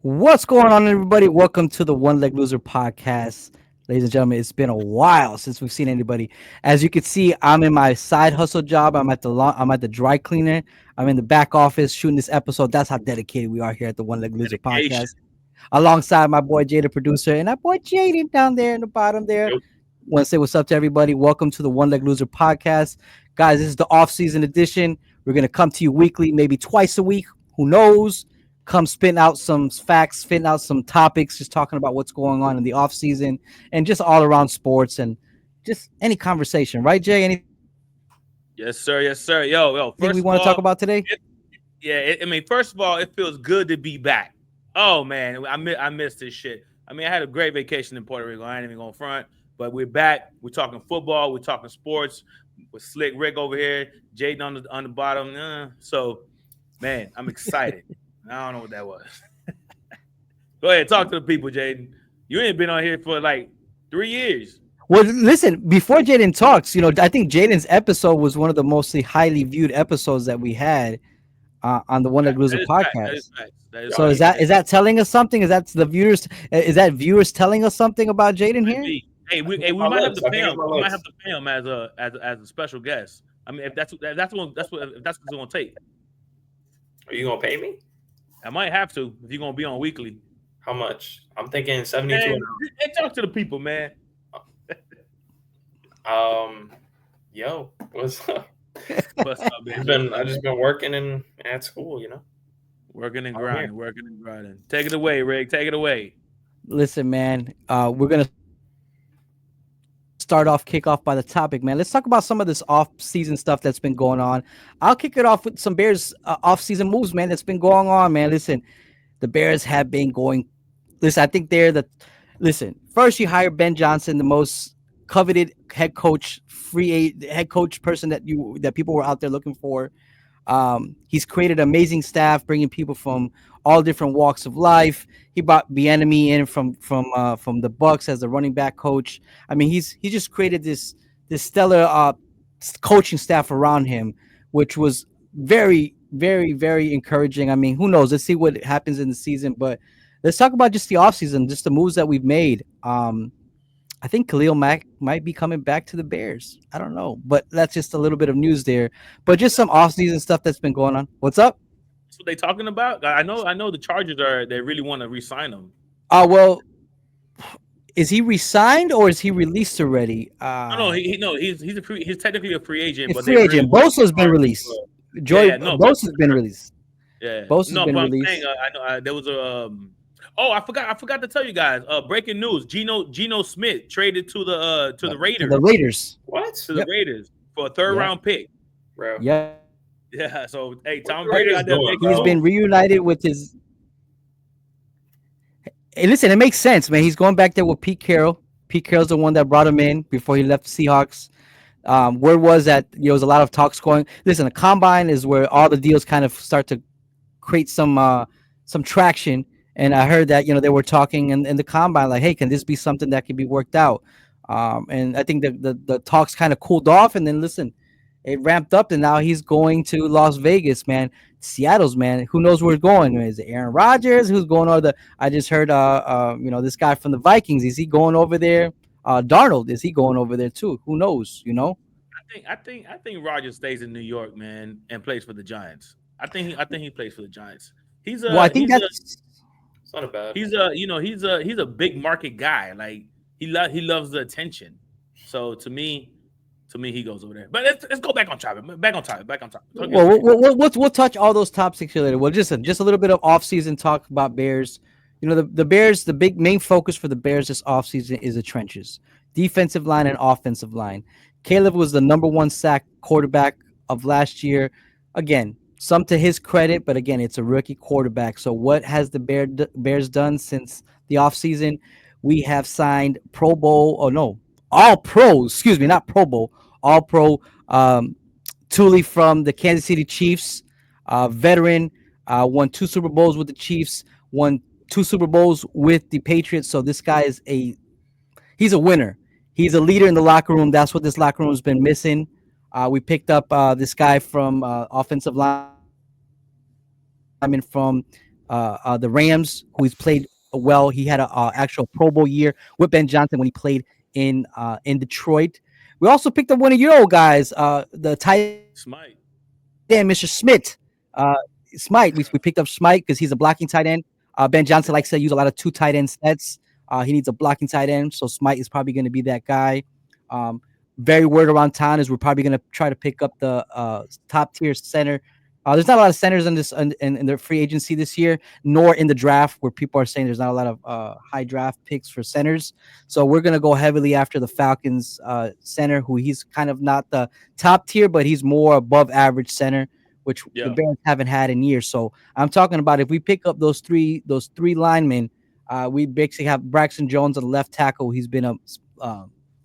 What's going on, everybody? Welcome to the One Leg Loser podcast. Ladies and gentlemen, it's been a while since we've seen anybody. As you can see, I'm in my side hustle job. I'm at the dry cleaner. I'm in the back office shooting this episode. That's how dedicated we are here at the One Leg Loser Dedication. podcast. Alongside my boy Jay, the producer, and that boy Jaden down there in the bottom there. Yep. Want to say what's up to everybody. Welcome to the One Leg Loser podcast. Guys, this is the off-season edition. We're going to come to you weekly, maybe twice a week. Who knows? Come spitting out some facts, spitting out some topics, just talking about what's going on in the off-season and just all around sports and just any conversation. Right, Jay? Anything we want to talk about today? Yes, sir. Yes, sir. Yo. First of all, first of all, it feels good to be back. Oh man, I missed this shit. I mean, I had a great vacation in Puerto Rico. I ain't even gonna front, but we're back. We're talking football. We're talking sports. With Slick Rick over here, Jaden on the bottom. So, man, I'm excited. I don't know what that was. Go ahead, talk to the people, Jaden. You ain't been on here for like 3 years. Well, listen, before Jaden talks, I think Jaden's episode was one of the mostly highly viewed episodes that we had on the One Leg Loser That is fact. That podcast. is fact. That is So fact. is that telling us something? Is that viewers telling us something about Jaden Might here? be. Hey, we My might have lips. to I pay think it's him. my We might lips. have to pay him as a special guest. I mean, if that's what if that's what it's gonna take. Are you gonna pay me? I might have to if you're gonna be on weekly. How much? I'm thinking 72 Man, an hey, talk to the people, man. hour. Yo, what's up? What's up, man? I just been working and at school, you know. Working and I'm here. grinding, working and grinding. Take it away, Rick. Take it away. Listen, man, we're gonna start off kick off by the topic, man. Let's talk about some of this off-season stuff that's been going on. I'll kick it off with some Bears off-season moves, man. That's been going on, man. Listen, the Bears have been going. Listen, I think they're the. Listen, first you hire Ben Johnson, the most coveted head coach, head coach person that people were out there looking for. He's created an amazing staff, bringing people from all different walks of life. He brought Bieniemy in from the Bucks as the running back coach. I mean, he just created this stellar coaching staff around him, which was very, very, very encouraging. I mean, who knows? Let's see what happens in the season, but let's talk about just the offseason, just the moves that we've made. I think Khalil Mack might be coming back to the Bears. I don't know, but that's just a little bit of news there. But just some off-season stuff that's been going on. What's up? That's what they talking about. I know. The Chargers they really want to re-sign him. Well, is he re-signed or is he released already? No, he's technically a free agent, It's but free they agent. really want Bosa's been released. Bosa's been released. yeah. Bosa's No, been but I'm released. saying I know there was a. Oh, I forgot to tell you guys. Breaking news: Geno Smith traded to the Raiders. The Raiders. What? To the Yep. Raiders for a third Yep. round pick. Bro. Yeah. Yeah. So hey, What Tom the Brady Raiders out there doing, making. He's bro? been reunited with his. Hey, listen, it makes sense, man. He's going back there with Pete Carroll. Pete Carroll's the one that brought him in before he left the Seahawks. Word was that there was a lot of talks going. Listen, the combine is where all the deals kind of start to create some traction. And I heard that they were talking in the combine like, hey, can this be something that can be worked out? And I think the talks kind of cooled off, and then listen, it ramped up, and now he's going to Las Vegas, man. Seattle's, man. Who knows where it's going? Is it Aaron Rodgers? Who's going over the? I just heard this guy from the Vikings. Is he going over there? Darnold, is he going over there too? Who knows? I think Rodgers stays in New York, man, and plays for the Giants. I think he plays for the Giants. Well, I think that's It's not a bad. He's a big market guy. Like he loves the attention. So to me, he goes over there. But let's go back on topic. Back on topic. Okay. well. We'll touch all those topics later. Well, just a little bit of off-season talk about Bears. The Bears. The big main focus for the Bears this off-season is the trenches, defensive line and offensive line. Caleb was the number one sack quarterback of last year. Again, some to his credit, but again, it's a rookie quarterback. So what has the Bears done since the offseason? We have signed Pro Bowl, All Pro, excuse me, not Pro Bowl, All Pro Thule from the Kansas City Chiefs, veteran, won 2 Super Bowls with the Chiefs, won 2 Super Bowls with the Patriots. So this guy he's a winner. He's a leader in the locker room. That's what this locker room has been missing. We picked up this guy from offensive lineman from the Rams, who he's played well. He had a actual Pro Bowl year with Ben Johnson when he played in Detroit. We also picked up one of your old guys, the tight end, Mr. Smite. Smith. Smite. We picked up Smite because he's a blocking tight end. Ben Johnson likes to use a lot of two tight end sets. He needs a blocking tight end, so Smite is probably going to be that guy. Um, very word around town is we're probably going to try to pick up the top tier center. There's not a lot of centers in in the free agency this year, nor in the draft, where people are saying there's not a lot of high draft picks for centers. So we're going to go heavily after the Falcons center, who he's kind of not the top tier, but he's more above average center, which the Yeah. Bears haven't had in years. So I'm talking about if we pick up those three linemen, we basically have Braxton Jones on the left tackle. He's been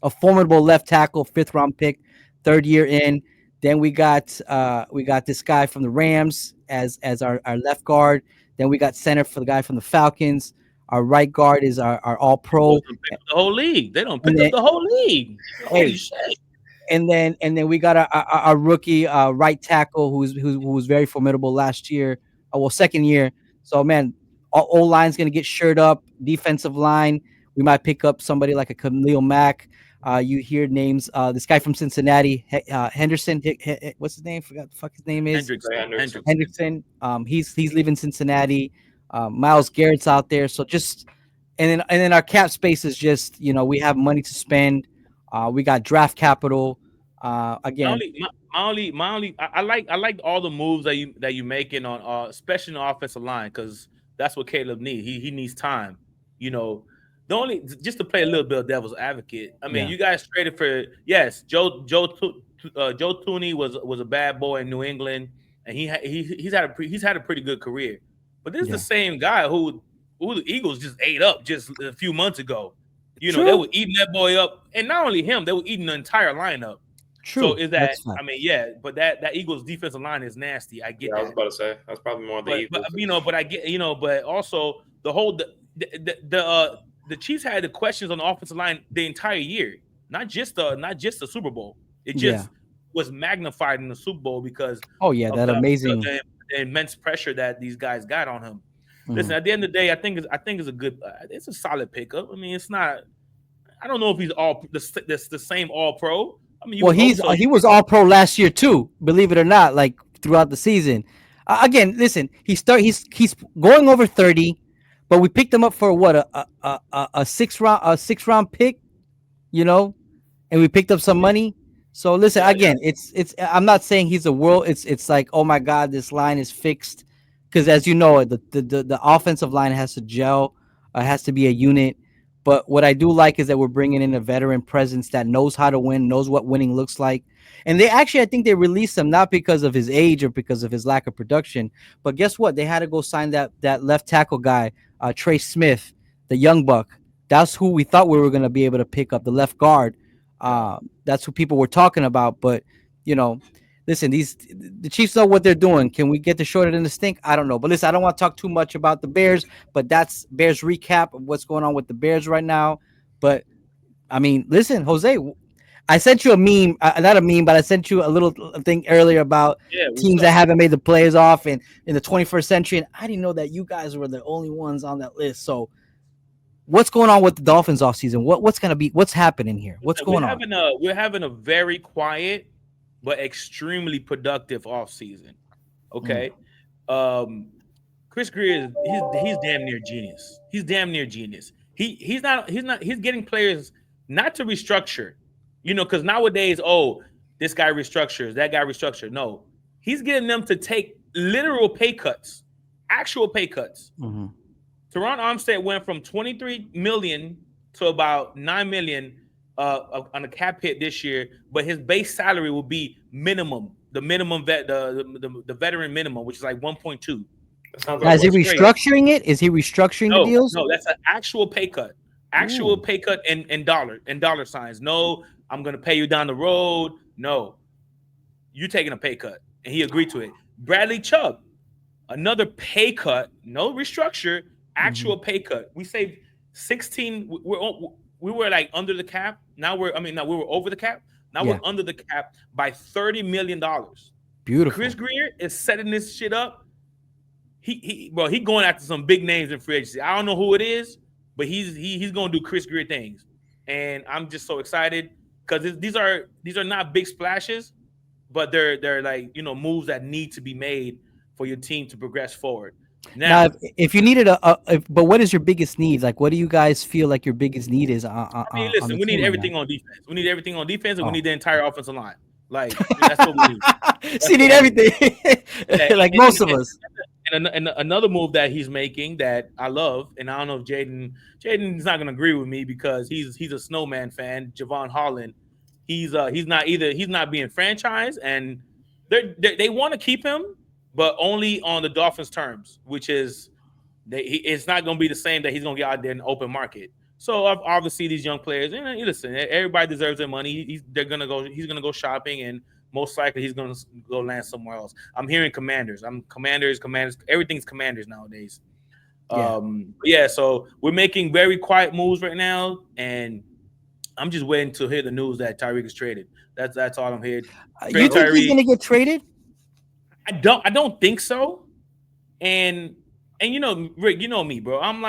a formidable left tackle, fifth round pick, third year in. Then we got this guy from the Rams as our left guard. Then we got center for the guy from the Falcons. Our right guard is our all Them boys pro. done picked up the whole league. They don't And pick up then the whole league. Holy hey, shit. and then we got our rookie right tackle who was very formidable last year. Well, second year. So man, O line's gonna get shirt up. Defensive line, we might pick up somebody like a Khalil Mack. You hear names. This guy from Cincinnati, Henderson. What's his name? Forgot the fuck his name is. Trey Hendrickson. Hendrickson. Hendrickson. Henderson. He's leaving Cincinnati. Miles Garrett's out there. So just and then our cap space is just we have money to spend. We got draft capital. My Again, only, my only, I like all the moves that you making on, especially on the offensive line, because that's what Caleb needs. He needs time. You know, the only just to play a little bit of devil's advocate. I mean, yeah, you guys traded for, yes, Joe Tooney was a bad boy in New England, and he's had a pretty good career. But this is the yeah, same guy who the Eagles just ate up just a few months ago. You know, they true, were eating that boy up, and not only him, they were eating the entire lineup. So true. is that? That's fine. I mean, yeah, but that Eagles defensive line is nasty. I get Yeah, I was that, about to say that's probably more the but Eagles. but I get, but also the Chiefs had the questions on the offensive line the entire year, not just the Super Bowl. It Yeah. just was magnified in the Super Bowl because Oh yeah, of that amazing. the immense pressure that these guys got on him. Listen, Mhm. at the end of the day, I think it's a good, it's a solid pickup. I mean, it's not. I don't know if he's all the same All Pro. I mean, you Well, would hope so. he was all pro last year too. Believe it or not, like throughout the season. Again, listen, he's going over 30, but we picked him up for what a six round pick, you know, and we picked up some money. So listen, Yeah, yeah. again, it's I'm not saying he's a world. It's like, oh my god, this line is fixed, because as you know, the offensive line has to gel, has to be a unit. But what I do like is that we're bringing in a veteran presence that knows how to win, knows what winning looks like. And they actually, I think they released him not because of his age or because of his lack of production, but guess what? They had to go sign that left tackle guy, Trey Smith, the young buck. That's who we thought we were going to be able to pick up, the left guard. Yeah. That's who people were talking about. But you know, listen, the Chiefs know what they're doing. Can we get the short end of the stink? I don't know. But listen, I don't want to talk too much about the Bears, but that's Bears recap of what's going on with the Bears right now. But I mean, listen, Jose, I sent you a meme, not a meme, but I sent you a little thing earlier about Yeah, we teams that saw. haven't made the plays off in the 21st century, and I didn't know that you guys were the only ones on that list. So what's going on with the Dolphins off season? What's happening here? What's We're going on? having a we're having a very quiet but extremely productive off season. Mm, Okay. Um Chris Greer is he's damn near genius. He's damn near genius. He's getting players not to restructure, because nowadays, oh, this guy restructures, that guy restructures. No, he's getting them to take literal pay cuts, actual pay cuts. mhm. Teron Armstead went from 23 million to about 9 million on a cap hit this year, but his base salary will be minimum, the minimum the veteran minimum, which is like 1.2. That sounds Now, like is he what? It's crazy. restructuring it? Is he restructuring the No, deals? no, that's an actual pay cut. Actual Ooh, pay cut in dollar signs. No, I'm gonna pay you down the road. No, you taking a pay cut, and he agreed to it. Bradley Chubb, another pay cut, no restructure, mhm. actual pay cut. We saved 16. We were like under the cap. Now no, we were over the cap. Now Yeah, we're under the cap by $30 million. beautiful. Chris Greer is setting this shit up he going after some big names in free agency. I don't know who it is, but he's gonna do Chris Greer things, and I'm just so excited because these are not big splashes, but they're like moves that need to be made for your team to progress forward. Now, Now, if you needed but what is your biggest need? Like, what do you guys feel like your biggest need is I mean, on listen, the we need team right now? everything on defense. We need everything on defense, and we Oh, need the entire offensive line. Like that's what we need. so That's you what need we need. everything, Yeah, like most of us. and another move that he's making that I love, and I don't know if Jaden's not gonna agree with me because he's a Snowman fan. Javon Holland, he's not being franchised, and they want to keep him, but only on the Dolphins' terms, which is it's not going to be the same that he's going to get out there in the open market. So obviously these young players, and listen, everybody deserves their money. They're gonna go. He's gonna go shopping, and most likely he's gonna go land somewhere else. I'm hearing Commanders. I'm Commanders. Everything's Commanders nowadays. Yeah. Yeah. So we're making very quiet moves right now, and I'm just waiting to hear the news that Tyreek is traded. That's all I'm here. You Trade think he's Tyreek. gonna get traded? I don't think so. And Rick, you know me, bro. I'm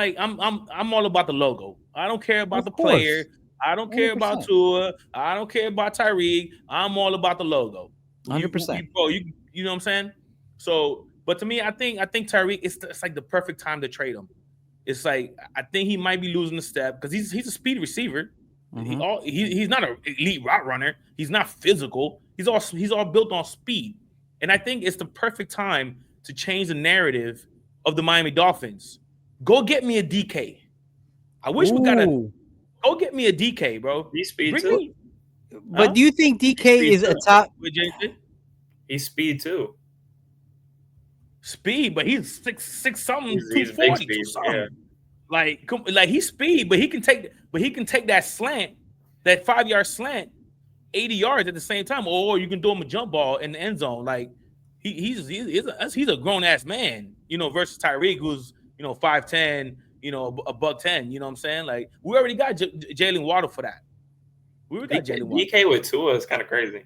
all about the logo. I don't care about Of the course, player. I don't care about 100%, Tua. I don't care about Tyreek. I'm all about the logo. You, 100%. bro, you know what I'm saying? So, but to me, I think Tyreek it's like the perfect time to trade him. It's like I think he might be losing the step because he's a speed receiver. Hmm. He's not an elite route runner. He's not physical. He's all built on speed, and I think it's the perfect time to change the narrative of the Miami Dolphins. Go get me a DK. I wish we got a Ooh, go get me a DK, bro. He's speed Bring too. me, but huh? do you think He's DK speed is a too. top? With Jason? He's speed too. Speed, but he's six something, He's big 240, speed. Yeah. something. Like he's speed, but he can take that slant, that 5 yard slant, 80 yards at the same time, or you can do him a jump ball in the end zone. Like he's a grown ass man, versus Tyreek, who's 5'10, a buck 10. You know what I'm saying? Like we already got Jalen Waddle for that. We already got Jalen Waddle. DK with Tua is kind of crazy.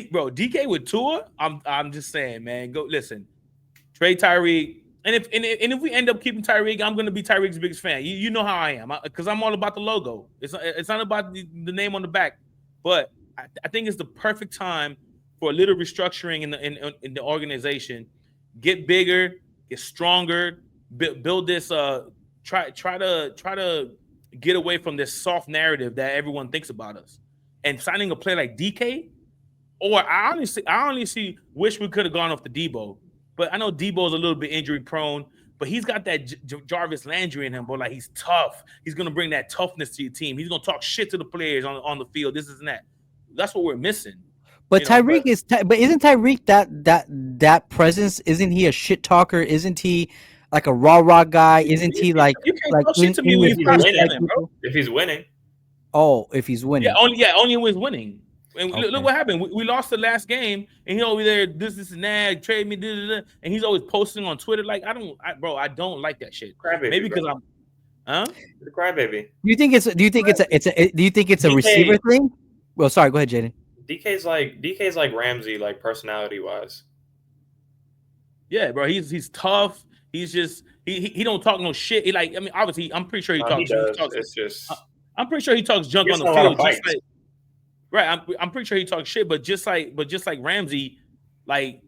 Bro, DK with Tua, I'm just saying, man. Go listen. Trade Tyreek. And if we end up keeping Tyreek, I'm gonna be Tyreek's biggest fan. You know how I am, because I'm all about the logo. It's not about the name on the back, but I think it's the perfect time for a little restructuring in the organization. Get bigger, get stronger, build this. Try to get away from this soft narrative that everyone thinks about us. And signing a player like DK, or I honestly wish we could have gone off the Debo, but I know Debo's a little bit injury prone, but he's got that Jarvis Landry in him, bro. Like he's tough. He's gonna bring that toughness to your team. He's gonna talk shit to the players on the field. This is that. That's what we're missing, But But But isn't Tyreek that presence? Isn't he a shit talker? Isn't he like a rah guy? Isn't he you can't like talk shit to me in when your If you he's start face type winning, scamming, bro. people? if he's winning, Oh, if he's winning. Only when he's winning. And look Okay. what happened. We lost the last game, and he over there this and that, trade me, and he's always posting on Twitter. Like bro, I don't like that shit. crybaby, Maybe bro. because I'm, huh? He's a crybaby. Do you think do you think it's a receiver DK, thing? Well, sorry, go ahead, Jaden. DK's like Ramsey, like personality wise. Yeah, bro. He's tough. He's just he don't talk no shit. Obviously, I'm pretty sure he No, he talks. He does. talks. It's just I'm pretty sure he talks he junk on gets the in a lot of field, just fights. like right. I'm pretty sure he talks shit, but just like Ramsey, like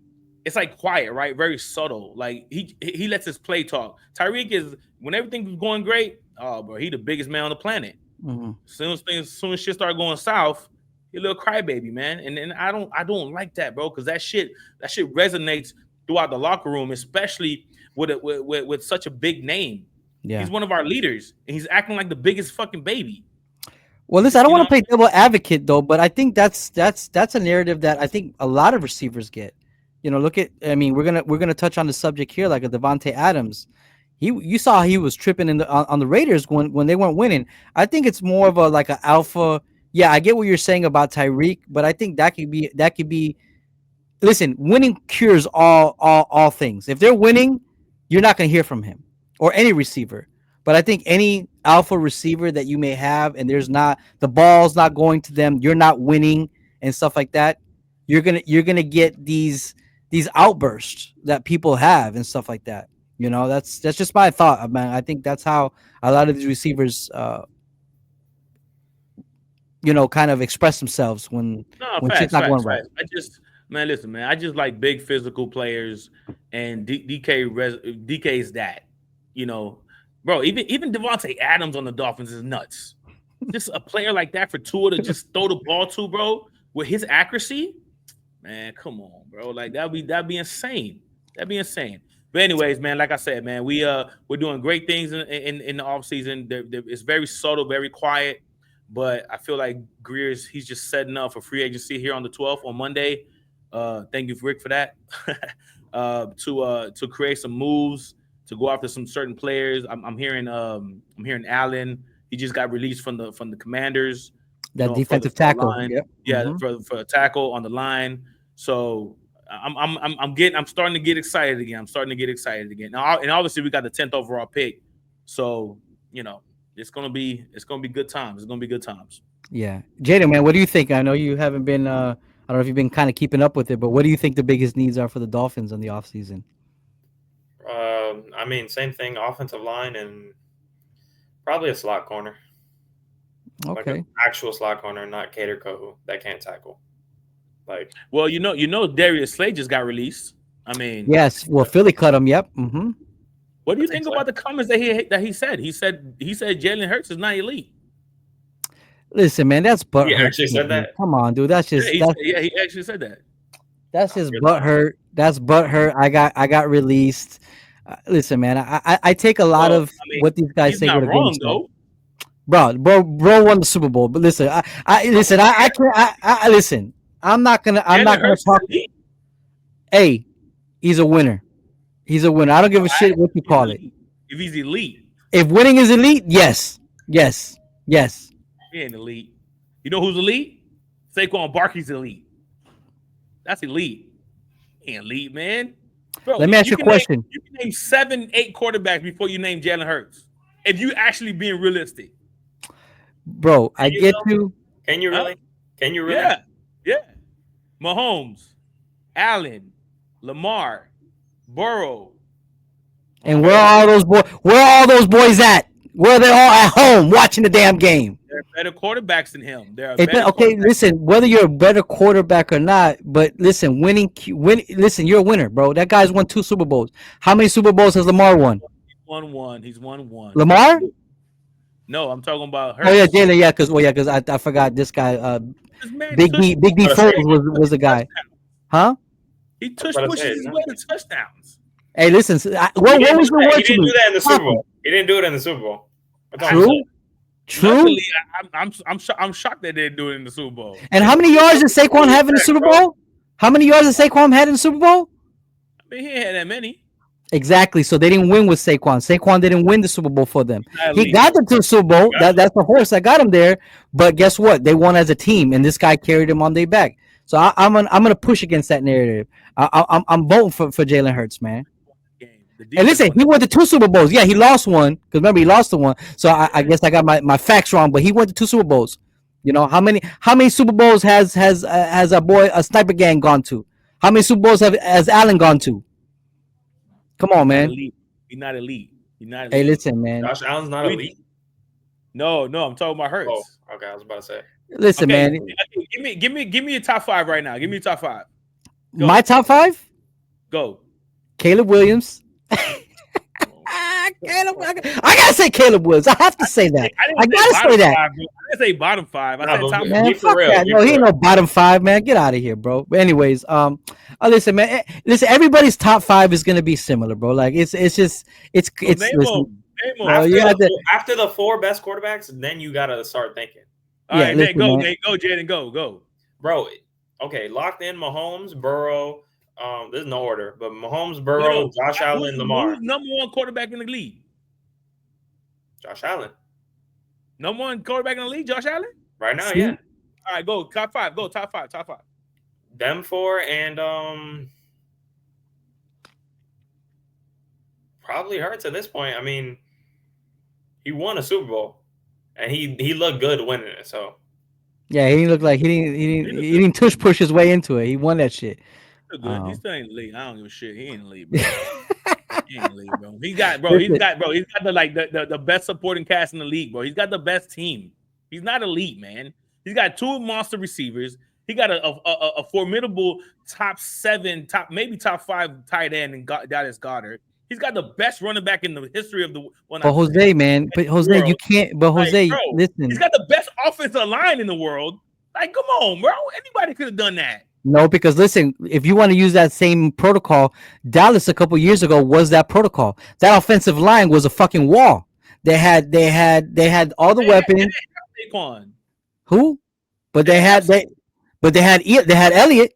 it's like quiet, right? Very subtle. Like he lets his play talk. Tyreek is when everything's going great. Oh, bro, he the biggest man on the planet. Hmm. Soon as shit start going south, he a little crybaby, man. And I don't like that, bro, because that shit resonates throughout the locker room, especially with such a big name. Yeah. He's one of our leaders, and he's acting like the biggest fucking baby. Well, listen, I don't You want to know, play double advocate though, but I think that's a narrative that I think a lot of receivers get. Look at I mean, we're gonna touch on the subject here, like a Devontae Adams. You saw he was tripping on the Raiders when they weren't winning. I think it's more of a like a alpha. Yeah, I get what you're saying about Tyreek, but I think that could be. Listen, winning cures all things. If they're winning, you're not going to hear from him or any receiver. But I think any alpha receiver that you may have, and there's not the ball's not going to them, you're not winning and stuff like that. You're gonna get these outbursts that people have and stuff like that. You know, that's just my thought, man. I think that's how a lot of these receivers, kind of express themselves No, when shit's facts, not going facts, right. facts. Man, listen, man. I just like big physical players, and DK's that. You know, bro. Even Devontae Adams on the Dolphins is nuts. Just a player like that for Tua to just throw the ball to, bro, with his accuracy. Man, come on, bro. Like that'd be insane. That'd be insane. But anyways, man, like I said, man, we're doing great things in the off season. It's very subtle, very quiet, but I feel like Greer's he's just setting up for free agency here on the 12th on Monday. Thank you, Rick, for that. To create some moves to go after some certain players. I'm hearing Allen. He just got released from the Commanders. That defensive For the tackle. line. Yep. Yeah, for a tackle on the line. So I'm starting to get excited again. I'm starting to get excited again. Now, and obviously we got the 10th overall pick. So, it's gonna be good times. It's gonna be good times. Yeah. Jaden, man, what do you think? I know you haven't been I don't know if you've been kind of keeping up with it, but what do you think the biggest needs are for the Dolphins in the offseason? I mean, same thing. Offensive line and probably a slot corner, like an Okay. actual slot corner, not Cater Kohu that can't tackle. Like, Well, Darius Slay just got released. I mean, Yes. Well, Philly cut him. Yep. Hmm. what do I you think think so. about the comments that he said? He said Jalen Hurts is not elite. Listen, man, that's butt He hurt. actually said that. Come on, dude. That's Yeah, just that's he actually said that. that's I'm just really butt hurt. That's butt hurt. I got released. Listen, man, I take a lot Well, of I mean, what these guys he's say with not a grain of wrong salt. though. Bro won the Super Bowl. But listen, I can't. Listen. I'm not Jalen gonna Hurts is talk. elite. Hey, he's a winner. He's a winner. I don't give a shit what you He's call it. elite. If he's elite, If winning is elite, yes, yes, yes. he ain't elite. You know who's elite? Saquon Barkley's elite. That's elite. He ain't elite, man. Bro, Let me ask you you a can name question, you can name 7, 8 quarterbacks before you name Jalen Hurts. If you actually being realistic. bro. I Can you get though? you. Can you Huh? really? Can you really? Yeah. Yeah. Mahomes, Allen, Lamar, Burrow. And Okay. where are all those boys at? Where are they all at home watching the damn game? They're better quarterbacks than him. They're a It, better okay, quarterback. listen. Whether you're a better quarterback or not, but listen, Listen, you're a winner, bro. That guy's won 2 Super Bowls. How many Super Bowls has Lamar won? He's won one. He's won one. Lamar? No, I'm talking about Oh yeah, Hurts. Jalen. Yeah, because I forgot this guy. This man Big tush D Big D But I Foles say, was the guy, touchdowns. huh? He that's tush what I pushes say. his No. way to touchdowns. Hey, listen. He What didn't was do your that. He word to didn't me? do that in the Stop Super it. Bowl. He didn't do it in the Super Bowl. That's all I'm True, saying. true. Luckily, I'm shocked they didn't do it in the Super Bowl. And how many yards did Saquon have in the Super Bro. Bowl? How many yards did Saquon had in the Super Bowl? I mean, he ain't had that many. Exactly. So they didn't win with Saquon. Saquon didn't win the Super Bowl for them. Not He elite. got them to the Super Bowl. That's the horse that got him there. But guess what? They won as a team, and this guy carried him on their back. So I'm gonna push against that narrative. I'm voting for Jalen Hurts, man. Game. The And defense listen, won. he went to 2 Super Bowls. Yeah, he lost one because remember he lost the one. So I guess I got my facts wrong. But he went to 2 Super Bowls. You know how many Super Bowls has a sniper gang gone to? How many Super Bowls has Allen gone to? Come on, He's not man. elite. He's not elite. He's not Hey, elite. listen, man. Josh Allen's not What do elite. you- No, I'm talking about Oh, Hurts. okay. I was about to say. Listen, Okay, man. give me your top 5 right now. Give me your top 5. Go. My top 5: Go. Caleb Williams. Caleb, I gotta say Caleb Williams. I have to say that. I didn't gotta bottom say that. 5, bro. I didn't say bottom 5. I Nah, said but top be 5. Man, for fuck real. that. Be No, for he ain't real. no bottom 5, man. Get out of here, bro. But anyways, listen, man. Listen, everybody's top 5 is gonna be similar, bro. Like it's just it's So it's name listen. them. Name them. Well, After you had to, after the 4 best quarterbacks, then you gotta start thinking, All yeah. right, Listen, Nate, go, man. Nate. Go, Jaden. Go. bro. Okay, locked in Mahomes, Burrow. There's no order, but Mahomes, No, Burrow, Josh Allen, Lamar. Who's number 1 quarterback in the league? Josh Allen. Number 1 quarterback in the league, Josh Allen? Right now, See? yeah. All right, go. Top 5. Go. Top 5. Top 5. Them 4 and probably Hurts at this point. I mean, he won a Super Bowl and he looked good winning it. So Yeah, he didn't look like he didn't tush push his way into it. He won that shit. Still good. He Um, still ain't in the league. I don't give a shit. He ain't in the league, bro. He ain't in the league, bro. listen, He's got the like the best supporting cast in the league, bro. He's got the best team. He's not elite, man. He's got two monster receivers. He got a formidable top seven, top five tight end in Dallas Goddard. He's got the best running back in the history of the well, but not the Jose, history man, but of the Jose, you world. can't. But Like, Jose, bro, he's listen, got the best offensive line in the world. Like, come on, bro. Anybody could have done that. no, because listen, if you want to use that same protocol, Dallas a couple years ago was that protocol. That offensive line was a fucking wall. They had all the They weapons. didn't have Saquon. Who? But They they didn't have had Saquon. they had Elliott.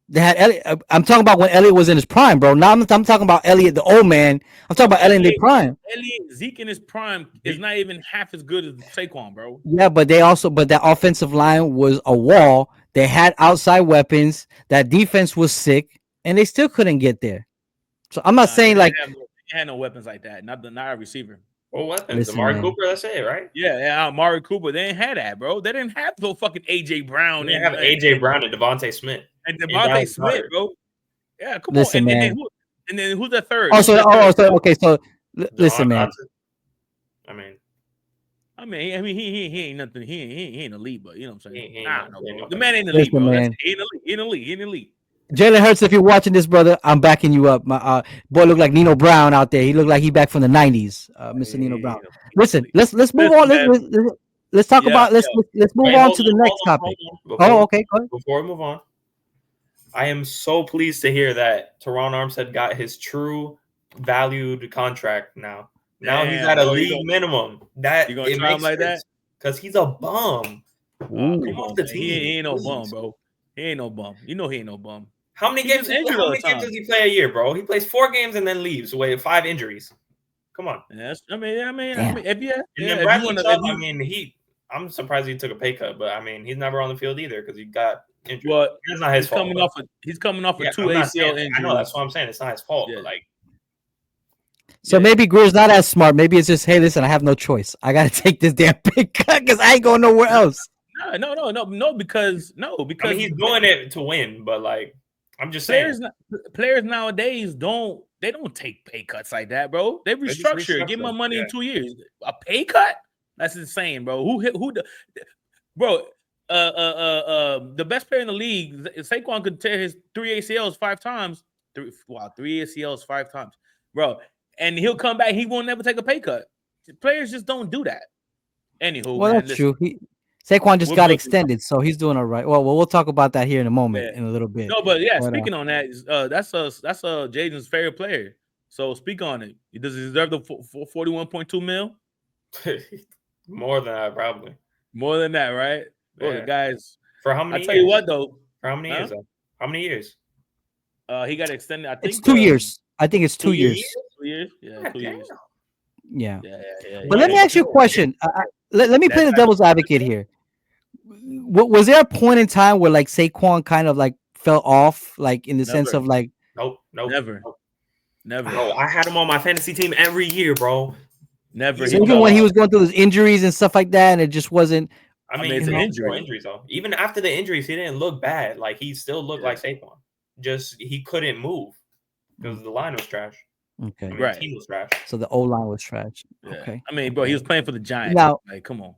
They had Elliott. I'm talking about when Elliott was in his prime, bro. Now I'm talking about Elliott, the old man. I'm talking Bro, about Elliott in their prime. Zeke in his prime is not even half as good as Saquon, bro. Yeah, but that offensive line was a wall. They had outside weapons. That defense was sick, and they still couldn't get there. So I'm not Nah, saying like, they had no weapons like that. Not a receiver. What weapons? listen, Amari man. Cooper. That's it, right? Yeah, Amari Cooper. They didn't have that, bro. They didn't have no fucking AJ We Brown didn't have AJ Brown and Devontae Smith and and Devontae Dallas Smith, Goddard. bro. Yeah, come on. Listen, man. And then who's the third? Oh, Who's so the third? okay. So Jahan listen, man. Dotson. I mean, He ain't nothing. He ain't elite, but you know what I'm saying. he ain't Nah, no, no, he ain't bro. no The better. man ain't elite, Listen, bro. That's man. he ain't elite. He ain't elite. He ain't elite. Jalen Hurts, if you're watching this, brother, I'm backing you up. My boy looked like Nino Brown out there. He looked like he back from the '90s, Mr. Nino Brown. He ain't Listen, elite. let's move Listen, on. man. Let's talk Yeah, about let's move Wait, on to the next topic. hold on. Oh, okay, go ahead. Before we move on, I am so pleased to hear that Teron Armstead got his true valued contract now. Now he's damn, at a bro. league minimum. That You gonna it try him makes like that? sense because he's a bum. Oh, Come come Ooh. off on, the man. team, He ain't no bum, please. bro. He ain't no bum. You know he ain't no bum. How many He games? gets injured How all the many games time. does he play a year, bro? He plays 4 games and then leaves with 5 injuries. Come on. And that's, Damn. if you, And then if you Bradley want to, Chubb, I mean, I'm surprised he took a pay cut, but I mean, he's never on the field either because he got injured. well, That's not his fault. he's coming off of Yeah, two I'm not saying ACL I know that's injuries. what I'm saying. It's not his fault, Yeah, but like, So yeah. maybe Greer's not as smart. Maybe it's just, hey, listen, I have no choice. I gotta take this damn pick cut because I ain't going nowhere else. No, because I mean, he's doing it to win, but like, I'm just saying, players nowadays don't take pay cuts like that, bro. They they just restructure, get my restructure. money in Yeah. 2 years. A pay cut? That's insane, bro. Bro? The best player in the league, Saquon could tear his 3 ACLs 5 times. Three ACLs 5 times, bro. And he'll come back. He won't never take a pay cut. Players just don't do that. Anywho, Well, man, that's listen, true. Saquon just we're got building. extended, so he's doing all right. Well, we'll talk about that here in a moment, Yeah. in a little bit. No, but yeah, But speaking on that, that's Jaden's favorite player. So speak on it. Does he deserve the 41.2 mil? More than that, probably. More than that, right? Bro, the Yeah. guys. For how I many tell years? you what though, For how many huh? years? Though? How many years? He got extended. I it's think 2 years. I think it's 2 2 years? years. 2 years. Yeah, God 2 years. damn. Yeah. Yeah. But He let got me ask you a extended. question. Let me play That's the devil's advocate here. Was there a point in time where like Saquon kind of like fell off, like in the sense never, of like, Nope. never, Nope. never, Bro, I had him on my fantasy team every year, bro. never. so He even fell when he off. was going through his injuries and stuff like that, and it just wasn't, I I mean, mean, it's he's an you know, had several injury. injuries though. Even after the injuries, he didn't look bad. Like he still looked Yeah. like Saquon. Just he couldn't move because the line was trash. I okay. mean, the Right. team was trash. So the O line was trash. Yeah. Okay. I mean, bro, he was playing for the Giants. Now, Like, come on.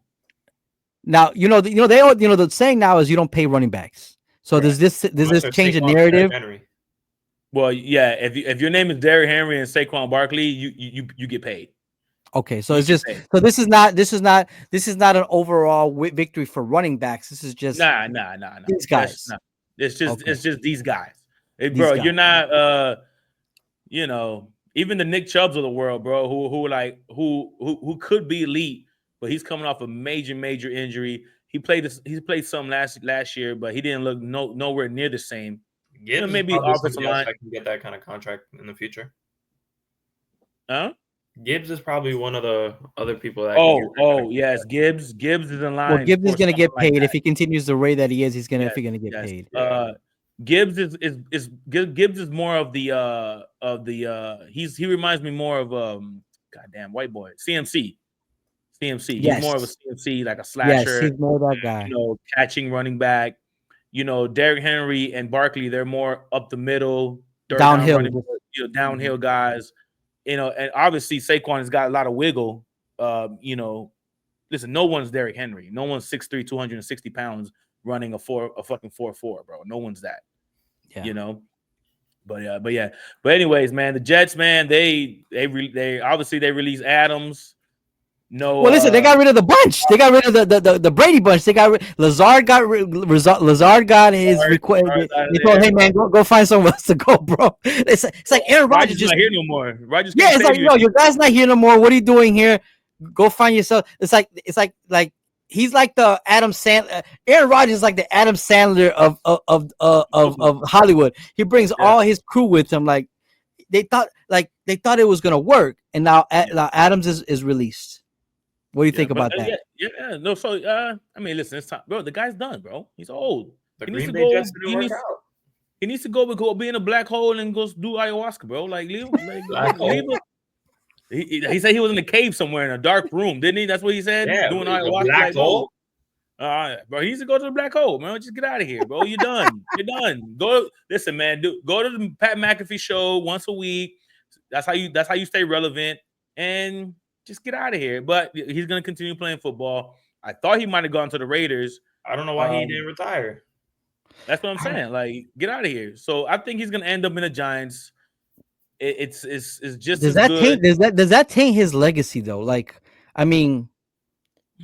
they all, the saying now is you don't pay running backs. So Right. does Unless this they're change the Saquon or Derrick narrative? Henry. Well, yeah. If your name is Derrick Henry and Saquon Barkley, you get paid. Okay, so You it's get just paid. so this is not an overall victory for running backs. This is just Nah. these That's guys. not. It's just these guys. Hey, These bro, guys. you're not even the Nick Chubbs of the world, bro, who could be elite, but he's coming off a major injury. He played some last year, but he didn't look nowhere near the same. Gibbs is Maybe probably offensive somebody else line. that can get that kind of contract in the future. Huh? Gibbs is probably one of the other people that can get that kind of Yes, contract. Gibbs is in Well, line Gibbs is for gonna something get like paid if that. he continues the way that he is. Yes, Gonna get yes. paid. Yeah. Gibbs Gibbs is more of he reminds me more of goddamn white boy CMC. He's more of a Yes, CMC, like a yes, slasher, he's more that guy. catching running back. Derrick Henry and Barkley, they're more up the middle, third down Downhill. running, downhill guys. And obviously Saquon has got a lot of wiggle. Listen, no one's Derrick Henry. No one's 6'3", 260 pounds running a fucking 4.4, bro. No one's that. Yeah. But anyways, man, the Jets, man, they obviously they released Adams. No, Well, listen, they got rid of the bunch. They got rid of the Brady bunch. They got Lazard Lazard got his request. They told, hey man, go find somewhere else to go, bro. It's like Aaron Rodgers just not here no more. Rodgers yeah, it's like, no, your guy's not here no more. What are you doing here? Go find yourself. It's like he's like the Adam Sandler. Aaron Rodgers is like the Adam Sandler of Hollywood. He brings all his crew with him. Like they thought it was gonna work, and now Adams is released. What do you think about that? No. So I mean, listen, it's time, bro. The guy's done, bro. He's old. The Green Bay Jets didn't work out. He needs to go be in a black hole and go do ayahuasca, bro. Like, leave him. He said he was in a cave somewhere in a dark room, didn't he? That's what he said. Yeah, doing ayahuasca. Black hole. Bro, he needs to go to the black hole, man. Just get out of here, bro. You're done. You're done. Listen, man. Go to the Pat McAfee show once a week. That's how you stay relevant, and just get out of here. But he's gonna continue playing football. I thought he might have gone to the Raiders. I don't know why he didn't retire. That's what I'm saying. Like, get out of here. So I think he's gonna end up in the Giants. It's just does that taint his legacy though? Like, I mean,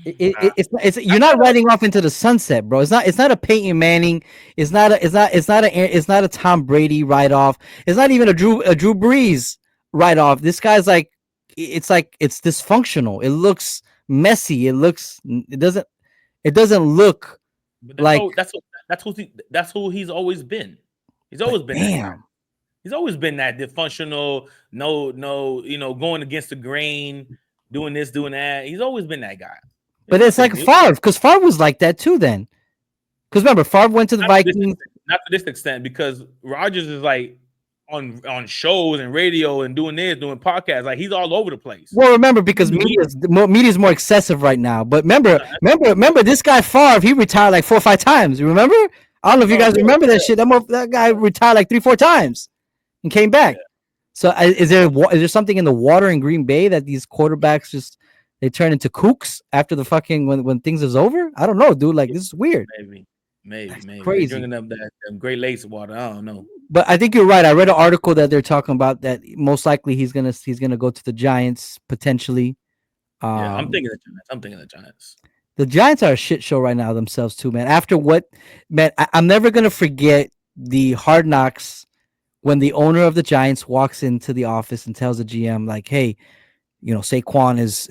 it's you're not riding off into the sunset, bro. It's not a Peyton Manning. It's not a Tom Brady ride off. It's not even a Drew Brees ride off. This guy's like it's dysfunctional. It looks messy. It doesn't look like that's who he's always been. He's always been. Damn. He's always been that dysfunctional, no, going against the grain, doing this, doing that. He's always been that guy. But it's like Favre, because Favre was like that too then. Because remember, Favre went to the Vikings. Not to this extent, because Rodgers is like on shows and radio and doing podcasts. Like, he's all over the place. Well, remember, because media is more excessive right now. But remember, this guy Favre, he retired like 4 or 5 times. You remember? I don't know if you guys remember that shit. That guy retired like 3 or 4 times. And came back. So is there something in the water in Green Bay that these quarterbacks they turn into kooks after the fucking when things is over? I don't know, dude. Like, this is weird. Maybe crazy. Drinking up that Great Lakes water. I don't know. But I think you're right. I read an article that they're talking about that most likely he's gonna go to the Giants potentially. I'm thinking the Giants. The Giants are a shit show right now themselves too, man. After what, man, I'm never gonna forget the Hard Knocks. When the owner of the Giants walks into the office and tells the GM, like, "Hey, Saquon is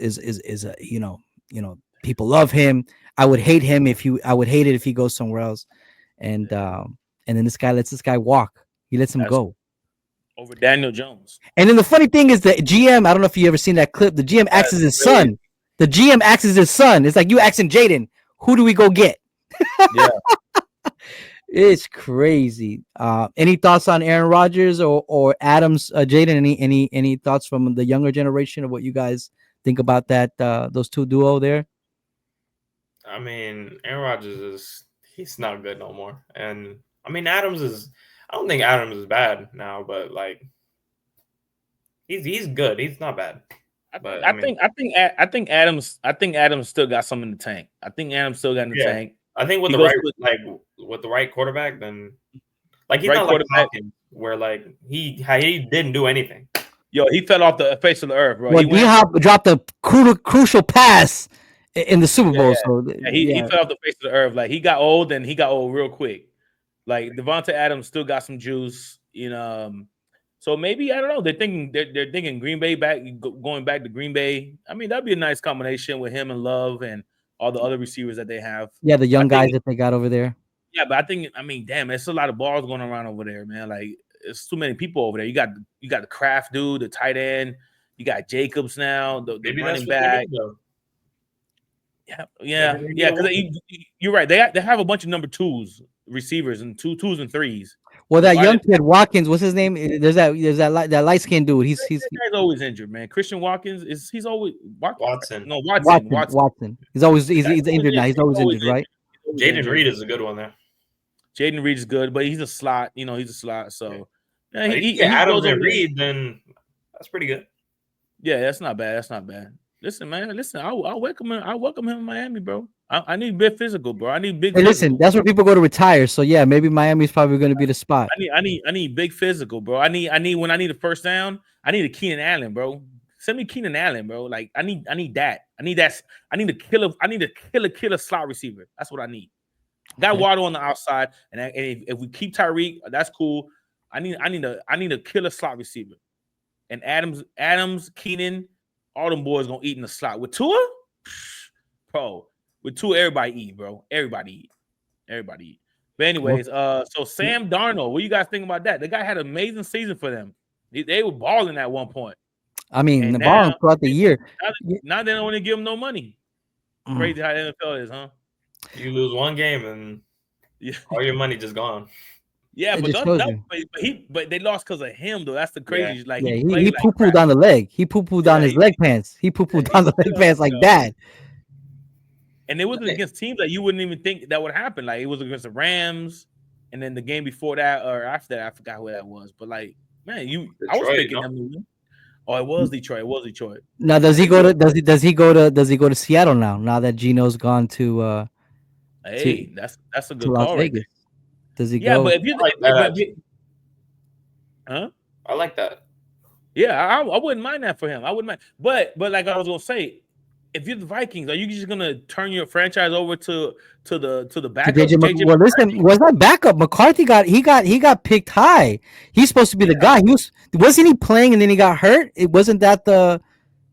people love him. I would hate it if he goes somewhere else." And then this guy lets this guy walk. He lets him go over Daniel Jones. And then the funny thing is that GM, I don't know if you ever seen that clip. The GM acts as his son. The GM acts as his son. It's like you asking Jaden, who do we go get? Yeah. It's crazy. Any thoughts on Aaron Rodgers or Adams, Jaden? Any thoughts from the younger generation of what you guys think about that? Those two duo there. I mean, Aaron Rodgers he's not good no more, and I mean I don't think Adams is bad now, but like he's good. He's not bad. But I think Adams still got some in the tank. I think Adams still got in the tank. I think with the right quarterback, then like he's not like Hopkins, where like he didn't do anything. Yo, he fell off the face of the earth, bro. Well, he dropped a crucial pass in the Super Bowl. So he fell off the face of the earth. Like, he got old, and he got old real quick. Like, Devontae Adams still got some juice, So maybe, I don't know. They're thinking Green Bay going back to Green Bay. I mean, that'd be a nice combination with him and Love and all the other receivers that they have. Yeah, the young guys that they got over there. Yeah, but damn, there's a lot of balls going around over there, man. Like, it's too many people over there. You got the Kraft dude, the tight end. You got Jacobs now, the running back. Yeah. Because you're right. They have a bunch of number 2s, receivers, and 2s and 3s. Well, that young kid Watkins, what's his name? There's that light skinned dude. He's always injured, man. Christian Watkins he's always Watson. No, Watson. He's injured now. He's always injured, right? Jaden Reed is a good one there. Jaden Reed is good, but he's a slot. He's a slot. Yeah. So yeah, If you and get he Adams goes over and there. Reed, then that's pretty good. Yeah, that's not bad. That's not bad. Listen, man. Listen, I'll welcome him. I welcome him in Miami, bro. I need big physical, bro. I need big Hey, listen, physical. that's where people go to retire. So yeah, maybe Miami's probably going to be the spot. I need big physical, bro. I need when I need a first down, I need a Keenan Allen, bro. Send me Keenan Allen, bro. Like I need that. I need a killer slot receiver. That's what I need. Got Okay. Waddle on the outside, and if we keep Tyreek, that's cool. I need a killer slot receiver. And Adams, Keenan, all them boys gonna eat in the slot. With Tua, bro. With Tua, everybody eat, bro. Everybody eat. Everybody eat. But Well, anyways, so Sam Darnold, what you guys think about that? The guy had an amazing season for them. They were balling at one point, I mean, and the ball throughout the year. now, y- now they don't want to give him no money. mm, Crazy how the NFL is, huh? You lose one game and Yeah, all your money just gone. yeah, It but just don't, shows don't you. but they lost because of him though. That's the Yeah. crazy. Like Yeah, he he played like poo pooed crap. on the leg. He poo pooed Yeah, on his leg pants. He poo pooed on the leg pants like yo. that. And it wasn't against teams that you wouldn't even think that would happen. Like it was against the Rams, and then the game before that or after that, I forgot who that was. But like, man, I was Detroit, picking no? them to win. Oh, it was Detroit. It was Detroit. Now, Yeah, they good. does he go to Seattle now? Now that Gino's gone to Hey, that's a to good Las call right there. Vegas, does he Yeah, but go? if you, I like that but actually. huh? I like that. Yeah, I wouldn't mind that for him. I wouldn't mind. But like I was gonna say, if you're the Vikings, are you just gonna turn your franchise over to the To backup JJ Well, listen, McCarthy? was that backup? McCarthy got picked high. He's supposed to be the Yeah, guy. Wasn't he playing and then he got hurt? It wasn't that the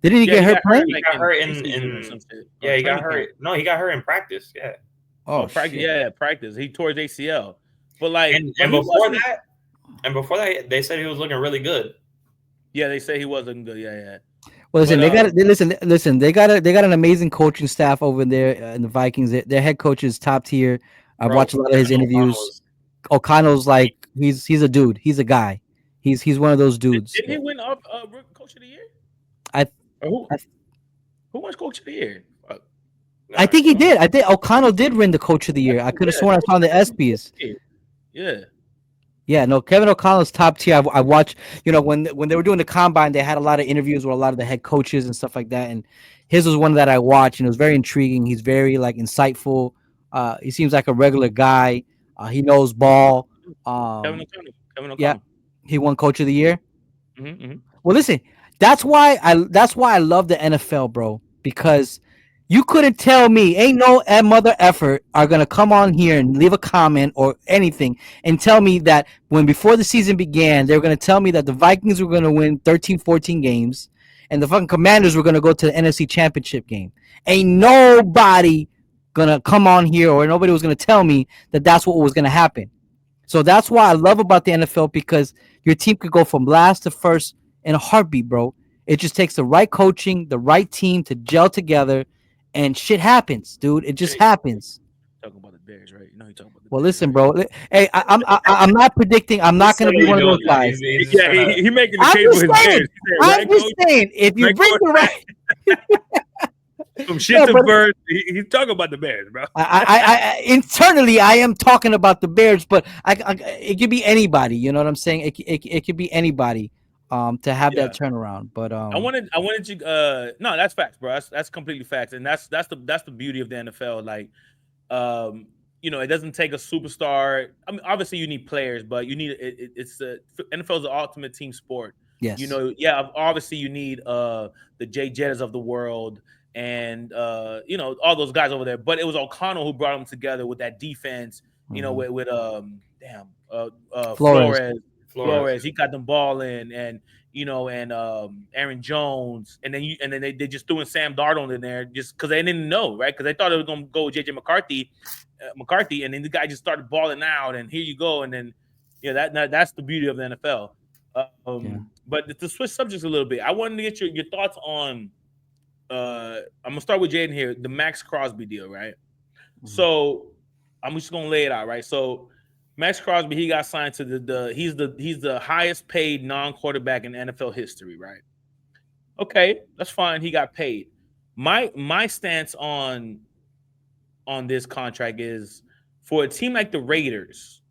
didn't he yeah, get he hurt got hurt playing? He like got in hurt preseason or in something or yeah, he got training camp. hurt. No, he got hurt in practice. Yeah. Oh Oh, practice. shit. Yeah, practice. He tore his ACL. But like, And but and he before wasn't. that, they said he was looking really good. Yeah, they say he wasn't good. Yeah, yeah. Well, But listen, listen. They got an amazing coaching staff over there in the Vikings. Their head coach is top tier. I've Bro, watched a lot of his Kevin O'Connell interviews. was O'Connell's like he's a dude. He's a guy. He's one of those dudes. didn't he win coach of the year? I Or I, who won coach of the year? I nah, think he no. did. I think O'Connell did win the coach of the year. I could have Yeah, sworn I coach saw of the the ESPYS. year. Yeah. Yeah, no, Kevin O'Connell's top tier. I watched, when they were doing the combine, they had a lot of interviews with a lot of the head coaches and stuff like that. And his was one that I watched, and it was very intriguing. He's very like insightful. He seems like a regular guy. He knows ball. Kevin Um, O'Connell. Kevin yeah, O'Connell. he won Coach of the Year. Mm-hmm. Well, listen, that's why I love the NFL, bro, because you couldn't tell me ain't no mother effort are gonna come on here and leave a comment or anything and tell me that when before the season began they're gonna tell me that the Vikings were gonna win 13, 14 games and the fucking Commanders were gonna go to the NFC Championship game. Ain't nobody gonna come on here or nobody was gonna tell me that that's what was gonna happen. So that's why I love about the NFL because your team could go from last to first in a heartbeat, bro. It just takes the right coaching, the right team to gel together, and shit happens, dude. It just Jay, happens. talking about the Bears, right? You know he talking about the Well, Bears, listen, right? bro. Hey, I'm not predicting. I'm He's not gonna be silly one of doing those that. guys. He's just Yeah, trying to. he making the I'm case for just his saying. Bears. He said, I'm right, just coach? saying. If you Right, bring coach? the right, From shit no, to but bird, he's talking about the Bears, bro. internally, I am talking about the Bears, but it could be anybody. You know what I'm saying? It could be anybody. To have that Yeah. turnaround, but I wanted you no, that's facts, bro. That's completely facts. And that's the beauty of the NFL. Like um, it doesn't take a superstar. I mean, obviously you need players, but you need it's the NFL is the ultimate team sport. yes. Yeah, obviously you need the Jay Jettas of the world and all those guys over there. But it was O'Connell who brought them together with that defense. Mhm. With Flores. Flores. Flores. Flores, he got them ball in, and Aaron Jones, and then they just threw in Sam Darnold in there just because they didn't know, right? Because they thought it was gonna go with JJ McCarthy, and then the guy just started balling out, and here you go, and then that's the beauty of the NFL. Yeah. But to switch subjects a little bit, I wanted to get your thoughts on. I'm gonna start with Jaden here, the Max Crosby deal, right? Mhm. So I'm just gonna lay it out, right? So Max Crosby, he got signed to he's the highest paid non-quarterback in NFL history, right? Okay, that's fine. He got paid. My stance on this contract is for a team like the Raiders,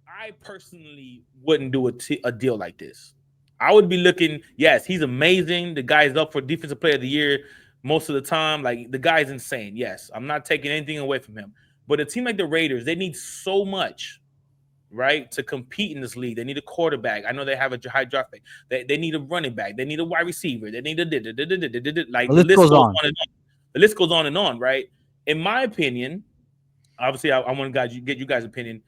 I personally wouldn't do a deal like this. I would be looking. Yes, he's amazing. The guy's up for defensive player of the year most of the time. Like the guy's insane. Yes, I'm not taking anything away from him. But a team like the Raiders, they need so much, right, to compete in this league. They need a quarterback. I know they have a high draft pick. They need a running back. They need a wide receiver. They need The like the list list goes goes on. on and on. The list goes on and on, right? In my opinion, obviously, I want to get you guys' opinion.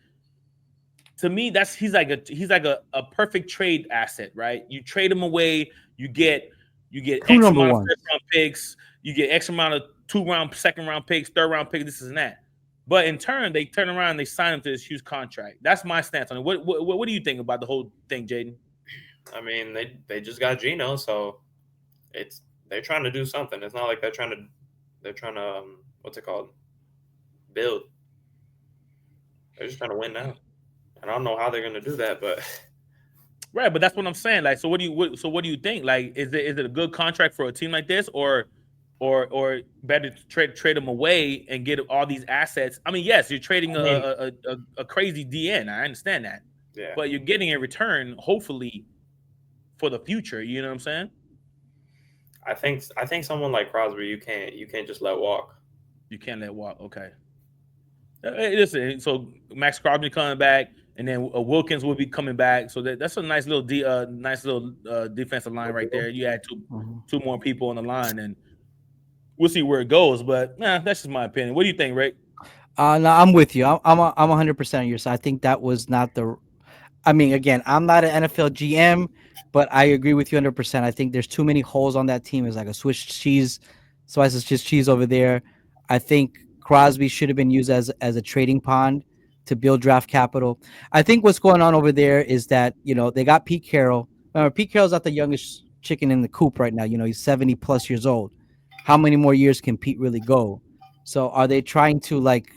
To me, that's he's like a perfect trade asset, right? You trade him away, you get Two X number amount of ones. first round picks, you get X amount of 2 round, second round picks, third round picks, this and that. But in turn, they turn around and they sign him to this huge contract. That's my stance on it. What do you think about the whole thing, Jaden? I mean, they just got Geno, so it's they're trying to do something. It's not like they're trying to what's it called, build. They're just trying to win now. And I don't know how they're gonna do that, but Right, but that's what I'm saying. Like, so what do you think? Like, is it a good contract for a team like this, or better to trade them away and get all these assets? I mean, yes, you're trading I mean, a crazy DN. I understand that, yeah, but you're getting in return, hopefully, for the future. You know what I'm saying? I think someone like Crosby you can't just let walk. You can't let walk. Okay. Hey, listen, so Max Crosby coming back, and then Wilkins will be coming back. So that's a nice little defensive line right there. You add two Mhm. two more people on the line, and we'll see where it goes. But that's just my opinion. What do you think, Rick? No, I'm with you. I'm 100% on your side. I think that was not the. I mean, again, I'm not an NFL GM, but I agree with you 100%. I think there's too many holes on that team. It's like a Swiss cheese, slices just cheese over there. I think Crosby should have been used as a trading pond to build draft capital. I think what's going on over there is that they got Pete Carroll. Remember, Pete Carroll's not the youngest chicken in the coop right now. He's 70 plus years old. How many more years can Pete really go? So are they trying to like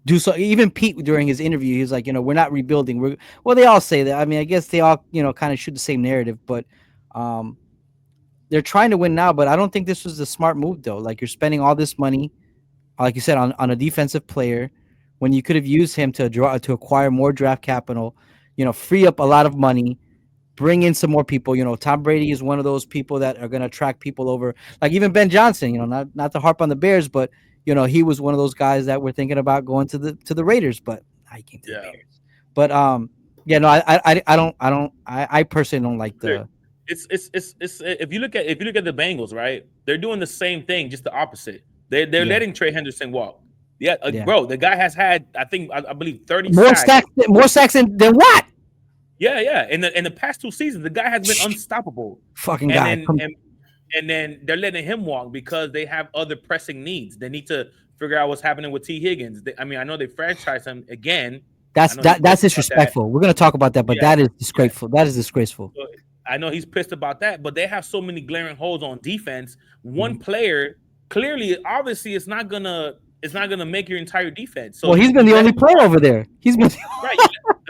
do so? Even Pete during his interview, he was like, we're not rebuilding. Well, they all say that. I mean, I guess they all, kind of shoot the same narrative, but um, they're trying to win now. But I don't think this was the smart move, though. Like you're spending all this money, like you said, on a defensive player when you could have used him to acquire more draft capital, free up a lot of money, bring in some more people. Tom Brady is one of those people that are going to attract people over. Like even Ben Johnson. Not to harp on the Bears, but he was one of those guys that were thinking about going to the Raiders, but he came to the Yeah, Bears. But yeah, no, I personally don't like clear. the. It's if you look at the Bengals, right? They're doing the same thing, just the opposite. They're Yeah, letting Trey Henderson walk. Yeah, yeah. bro, the guy has had I believe 30 More sacks. sacks, than what? Yeah, yeah. In the past 2 seasons, the guy has been unstoppable. Fucking And guy. then and then they're letting him walk because they have other pressing needs. They need to figure out what's happening with T. Higgins. I mean, I know they franchised him again. I That's know he's that's pissed about that. disrespectful. We're gonna talk about that, but Yeah, that is yeah. disgraceful. That is disgraceful. So I know he's pissed about that, but they have so many glaring holes on defense. One Mhm. player clearly, obviously, it's not gonna make your entire defense. So Well, you he's been you the let only him player walk, over there. He's been. right?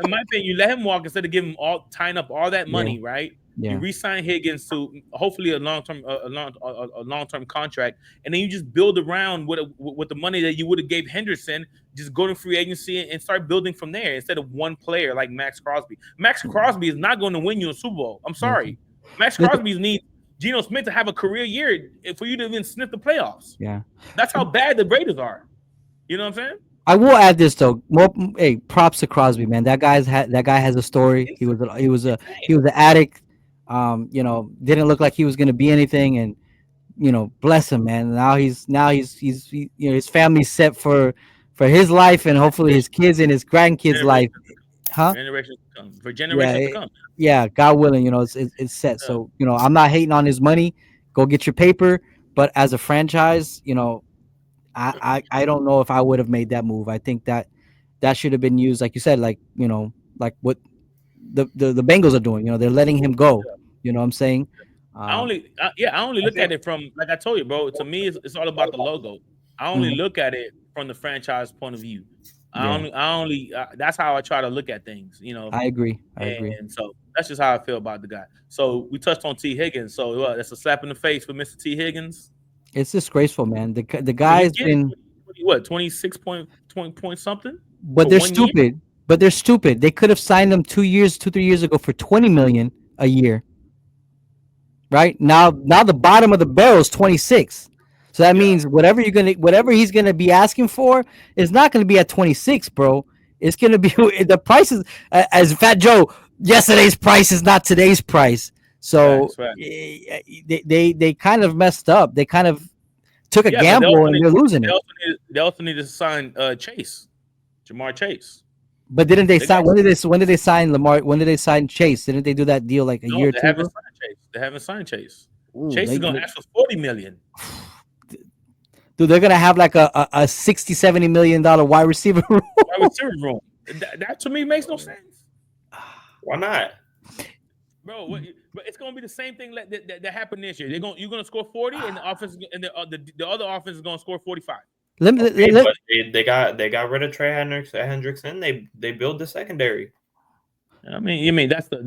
In my opinion, you let him walk instead of giving him all tying up all that Yeah, money, right? You yeah. re-sign Higgins to hopefully a long term contract, and then you just build around with the money that you would have gave Henderson. Just go to free agency and start building from there instead of one player like Max Crosby. Max Crosby is not going to win you a Super Bowl. I'm Listen, sorry. Max listen, Crosby needs Geno Smith to have a career year for you to even sniff the playoffs. yeah. That's how bad the Raiders are. You know what I'm saying? I will add this though. More, hey, props to Crosby, man. That guy has a story. He was a, he was a Insane. he was an addict. Didn't look like he was gonna be anything, and bless him, man. His family's set for his life and hopefully his kids and his grandkids' life, Generations to huh? come. Generations to come. For Yeah, generations to come. yeah. God willing, it's set. Yeah. So I'm not hating on his money. Go get your paper, but as a franchise, I don't know if I would have made that move. I think that should have been used, like you said, like what the Bengals are doing. They're letting him go. You know what I'm saying? Um, I only I look at think it from like I told you, bro. To me, it's all about the logo. I only mhm, look at it from the franchise point of view. yeah, That's how I try to look at things, I agree. I agree. and so that's just how I feel about the guy. So we touched on T. Higgins. So that's a slap in the face for Mr. T. Higgins. It's disgraceful, man. The I mean, he's guy's getting been. what 26 point something But for they're 1 year. stupid. But they're stupid. They could have signed him 2 years, 2 3 years ago for 20 million a year. Right now the bottom of the barrel is 26. So that Yeah, means whatever he's gonna be asking for is not gonna be at 26, bro. It's gonna be the prices as Fat Joe. Yesterday's price is not today's price. So facts, facts. they kind of messed up. They kind of took a Yeah, but gamble and they're losing it. they also need to sign Chase, Jamar Chase. But didn't they They got sign? When did they sign Lamar? When did they sign Chase? Didn't they do that deal like a no, year or they two haven't ago? signed Chase. They haven't signed Chase. Ooh, Chase is gonna ask for 40 million. dude, they're gonna have like a 60, $70 million wide receiver room. Wide receiver room. That to me makes no sense, Why not? bro. But it's gonna be the same thing that happened this year. You're gonna score 40, and the offense and the other offense is gonna score 45. Let me, Okay, let- but they got rid of Trey Hendrickson. They built the secondary. I mean, you mean that's the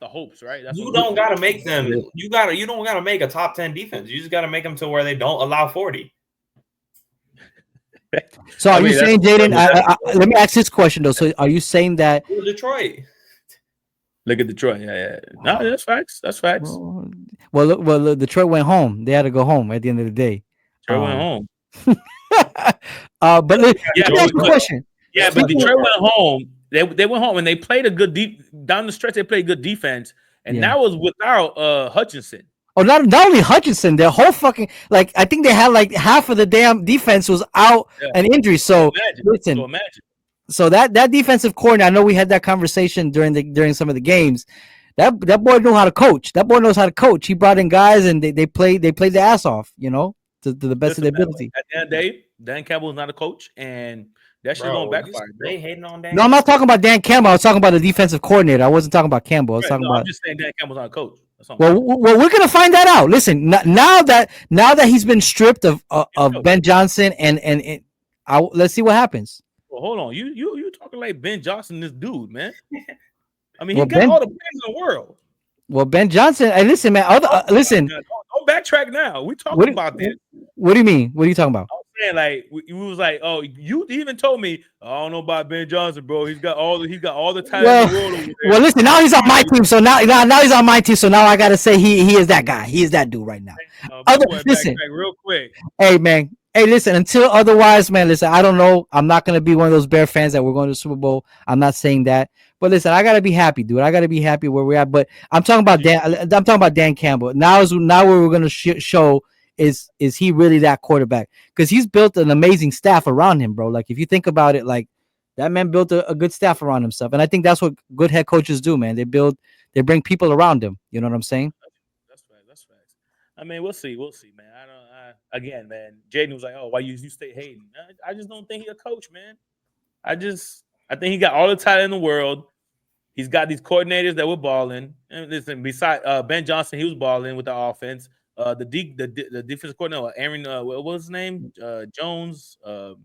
hopes, right? That's You what don't gotta make them. You don't gotta make a top 10 defense. You just gotta make them to where they don't allow 40. so I are you mean, saying, Jaden? Let me ask this question though. So are you saying that? Look at Detroit. look at Detroit. Yeah. No, that's facts. That's facts. Look, Detroit went home. They had to go home at the end of the day. Detroit went home. But let Yeah, me ask you a but question. yeah, but Speaking, Detroit went home. They went home and they played a good deep down the stretch. They played good defense, and yeah. that was without Hutchinson. Oh, not only Hutchinson, their whole fucking like I think they had like half of the damn defense was out Yeah. and injury. So So listen, imagine. so that defensive coordinator, I know we had that conversation during some of the games. That boy knew how to coach. That boy knows how to coach. He brought in guys and they played their ass off, to the best of Listen, their man, ability. at the end of the day, Dan Campbell is not a coach, and that shit's gonna Bro, backfire, bro. they hating on Dan. No, I'm not talking about Dan Campbell. I was talking about the defensive coordinator. I wasn't talking about Campbell. I was Right? talking No, I'm about. just saying Dan Campbell's not a coach. That's all. Well, we're gonna find that out. Listen, now that he's been stripped of Ben Johnson and let's see what happens. Well, hold on. You talking like Ben Johnson, this dude, man. I mean, he Well, got Ben, all the players in the world. well, Ben Johnson. Hey, listen, man. Listen. Don't backtrack now. We What, talking about this. what do you mean? What are you talking about? I'm saying like we was like, oh, you even told me I don't know about Ben Johnson, bro. He's got all the talent in the world over there. Well, listen. Now he's on my team, so now he's on my team. So now I gotta say he is that guy. He is that dude right now. Listen, backtrack real quick. hey man. Hey, listen. Until otherwise, man. Listen. I don't know. I'm not gonna be one of those Bear fans that we're going to the Super Bowl. I'm not saying that. But listen, I gotta be happy, dude. I gotta be happy where we're at. But I'm talking about Dan. I'm talking about Dan Campbell. Now where we're gonna show is he really that quarterback? Because he's built an amazing staff around him, bro. Like if you think about it, like that man built a good staff around himself, and I think that's what good head coaches do, man. They bring people around him. You know what I'm saying? That's right. That's facts. I mean, we'll see. We'll see, man. Again, man. Jaden was like, "Oh, why you stay hating?" I just don't think he's a coach, man. I think he got all the talent in the world. He's got these coordinators that were balling. And listen, beside Ben Johnson, he was balling with the offense. The defensive coordinator, Aaron, what was his name? Jones, the